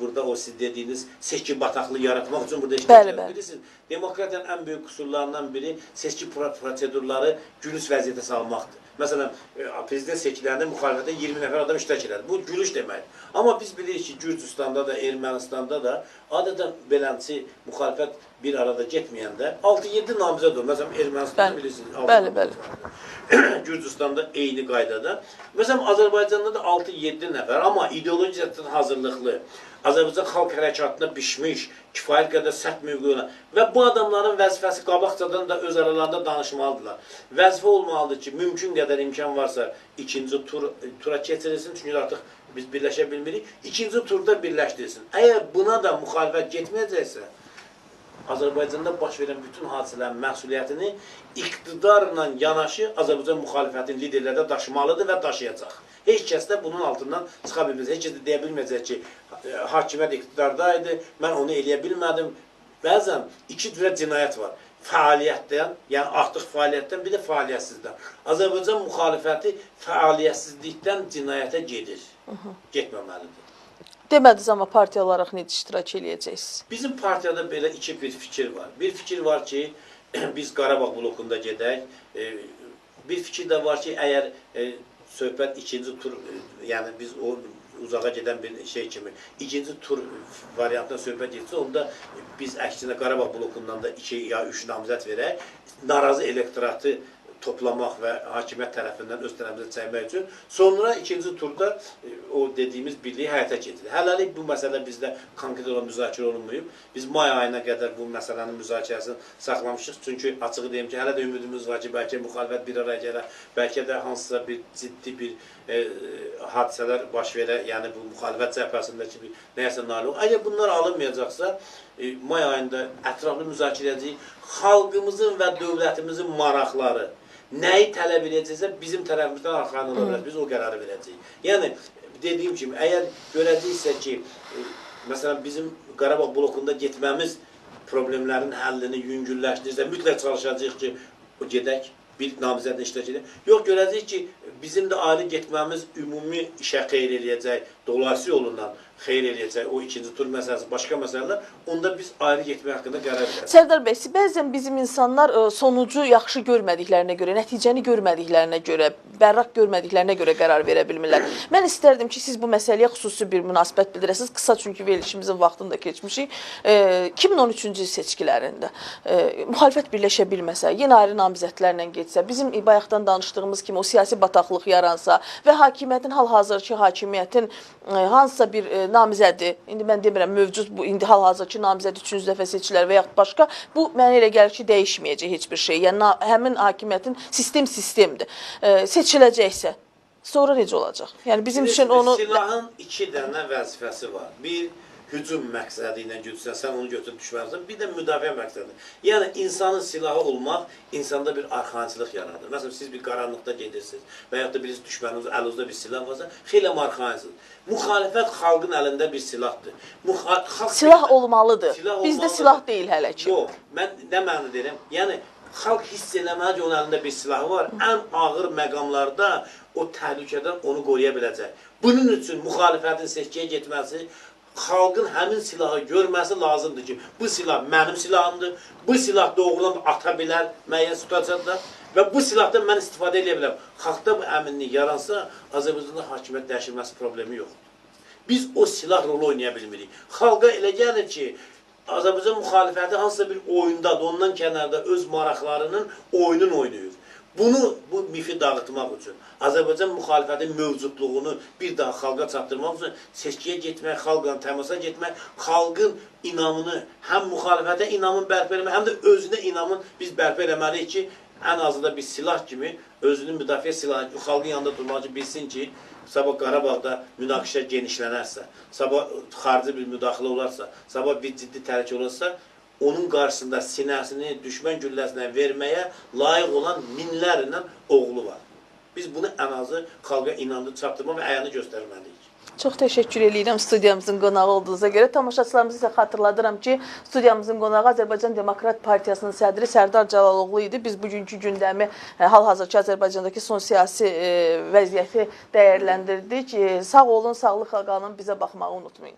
burada o siz dediyiniz seçki bataqlığı yaratmaq üçün burada işləyir. Bilirsiniz, demokratiyanın ən böyük qüsurlarından biri seçki prosedurları gülüş vəziyyətə salmaqdır. Məsələn, prezident seçkilərində müxalifətdə 20 nəfər adam iştirak edir. Bu gülüş deməkdir. Amma biz bilirik ki, Gürcüstanda da, Ermənistanda da adətən beləncə müxalifət bir arada getməyəndə 6-7 namizəd olur. Məsələn, Ermənistanda bilirsiniz.
Bəli.
Gürcüstanda eyni qaydada. Məsələn, Azərbaycanda da 6-7 nəfər, amma ideologiyasından hazırlıqlı, Azərbaycan xalq hərəkatına bişmiş, kifayət qədər sərt mövqe olan və bu adamların vəzifəsi qabaqcadan da öz aralarında danışmalıdırlar. Vəzifə olmalıdır ki, mümkün qədər imkan varsa ikinci tura keçirilsin, çünki artıq biz birləşə bilmirik, ikinci turda birləşdirilsin. Əgər buna da müxalifət getməyəcəksə, Azərbaycanda baş verən bütün hadisələrin məsuliyyətini iqtidarla yanaşı Azərbaycan müxalifətinin liderləri də daşımalıdır və daşıyacaq. Heç kəs də bunun altından çıxa bilməz. Heç kəs də deyə bilməyəcək ki, hakimiyyət iqtidardaydı, mən onu eləyə bilmədim. Bəzən iki cürə cinayət var. Fəaliyyətdən, yəni artıq fəaliyyətdən, bir də fəaliyyətsizdən. Azərbaycan müxalifəti fəaliyyətsizlikdən cinayətə gedir. Getməməlidir.
Demədiniz, amma partiya olaraq necə iştirak eləyəcəksiniz?
Bizim partiyada belə bir fikir var. Bir fikir var ki, biz Qarabağ blokunda gedək. Bir fikir də var ki, əgər söhbət ikinci tur, yəni biz o uzağa gedən bir şey kimi, ikinci tur variantına söhbət etsə, onda biz əksinə Qarabağ blokundan da 2 ya 3 namizəd verək, narazı elektoratı toplamaq və hakimiyyət tərəfindən öz tərəfimizə çəkmək üçün. Sonra ikinci turda o dediyimiz birliyi həyata keçirir. Hələlik bu məsələ bizdə konkret olan müzakirə olunmayıb. Biz may ayına qədər bu məsələnin müzakirəsini saxlamışıq. Çünki açığı deyim ki, hələ də ümidimiz var ki, bəlkə müxalifət bir araya gələr, bəlkə də hansısa bir ciddi bir hadisələr baş verər, yəni bu müxalifət cəbhəsindəki bir nəyəsə nail olur. Əgər bunlar alınmayacaqsa, may ayında ətraflı müzakirə edəcəyik. Xalqımızın və dövlətimizin maraqları nəyi tələb edəcəksə, bizim tərəfimizdən arxadan ola bilər, biz o qərarı verəcəyik. Yəni, dediyim kimi, əgər görəcəksə ki, məsələn, bizim Qarabağ blokunda getməmiz problemlərin həllini yüngülləşdirirsə, mütləq çalışacağıq ki, o gedək, bir namizədlə iştirak edək. Yox, görəcəyik ki, bizim də ayrı getməmiz ümumi işə xeyr eləyəcək, dolayısı yolundan xeyr eləyəcək, o ikinci tur məsələsi, başqa məsələlər, onda biz ayrı getmək haqqında qərar verəcək.
Sərdar bəy, bəzən bizim insanlar sonucu yaxşı görmədiklərinə görə, nəticəni görmədiklərinə görə, bərraq görmədiklərinə görə qərar verə bilmirlər. Mən istərdim ki, siz bu məsələyə xüsusi bir münasibət bildirəsiniz. Qısa, çünki verilişimizin vaxtını da keçmişik. 2013-cü seçkilərində müxalifət birləşə bilməsə, yenə ayrı namizədlərlə getsə, bizim bayaqdan danışdığımız kimi o siyasi bataqlıq yaransa və hakimiyyətin, hal-hazırki hakimiyyətin hansısa bir namizədi, indi mən demirəm mövcud bu indi hal-hazırki namizəd 3-cü dəfə seçilər və yaxud başqa, bu mənə elə gəlir ki, dəyişməyəcək heç bir şey. Yəni həmin hakimiyyətin sistemdir. Seçiləcəksə, sonra necə olacaq? Yəni bizim üçün onu
silahın 2 dənə vəzifəsi var. Bir, hücum məqsədi ilə götürsən, sən onu götürüb düşməlisən. Bir də müdafiə məqsədi. Yəni, insanın silahı olmaq insanda bir arxancılıq yaradır. Məsələn, siz bir qaranlıqda gedirsiniz və yaxud da birisi düşməniniz əlinizdə bir silah varsa, xeyli arxancılıq. Müxalifət xalqın əlində bir silahdır.
Silah olmalıdır. Bizdə silah deyil hələ ki.
Yox, mən nə məna deyirəm? Yəni, xalq hiss eləməli ki, onun əlində bir silahı var. Ən ağır məqamlarda o təhlükədən onu qoruya biləcək. Bunun üçün müxalifətin seçkiyə getməsi, xalqın həmin silahı görməsi lazımdır ki, bu silah mənim silahımdır, bu silah doğrudan ata bilər müəyyən situasiyada və bu silahdan mən istifadə edə bilərəm. Xalqda bu əminlik yaransa, Azərbaycanda hakimiyyət dəyişilməsi problemi yoxdur. Biz o silah rolu oynaya bilmirik. Xalqa elə gəlir ki, Azərbaycan müxalifəti hansısa bir oyundadır, ondan kənarda öz maraqlarının oyununu oynayır. Bunu, bu mifi dağıtmaq üçün, Azərbaycan müxalifətin mövcudluğunu bir daha xalqa çatdırmaq üçün seçkiyə getmək, xalqla təmasa getmək, xalqın inamını, həm müxalifətə inamın bərpa eləmək, həm də özünə inamın biz bərpa eləməliyik ki, ən azında bir silah kimi özünün müdafiə silahı, xalqın yanında durmaq ki, bilsin ki, sabah Qarabağda münaqişə genişlənərsə, sabah xarici bir müdaxilə olarsa, sabah bir ciddi təhlükə olarsa, onun qarşısında sinəsini düşmən gülləsinə verməyə layiq olan minlərlə oğlu var. Biz bunu ən azı xalqa inandırıb çatdırma və əyani göstərməliyik.
Çox təşəkkür edirəm studiyamızın qonağı olduğunuza görə. Tamaşaçılarımızı isə xatırladıram ki, studiyamızın qonağı Azərbaycan Demokrat Partiyasının sədri Sərdar Cəlaloğlu idi. Biz bugünkü gündəmi, hal-hazırki Azərbaycandakı son siyasi vəziyyəti dəyərləndirdik. Sağ olun, sağlıq qalın, bizə baxmağı unutmayın.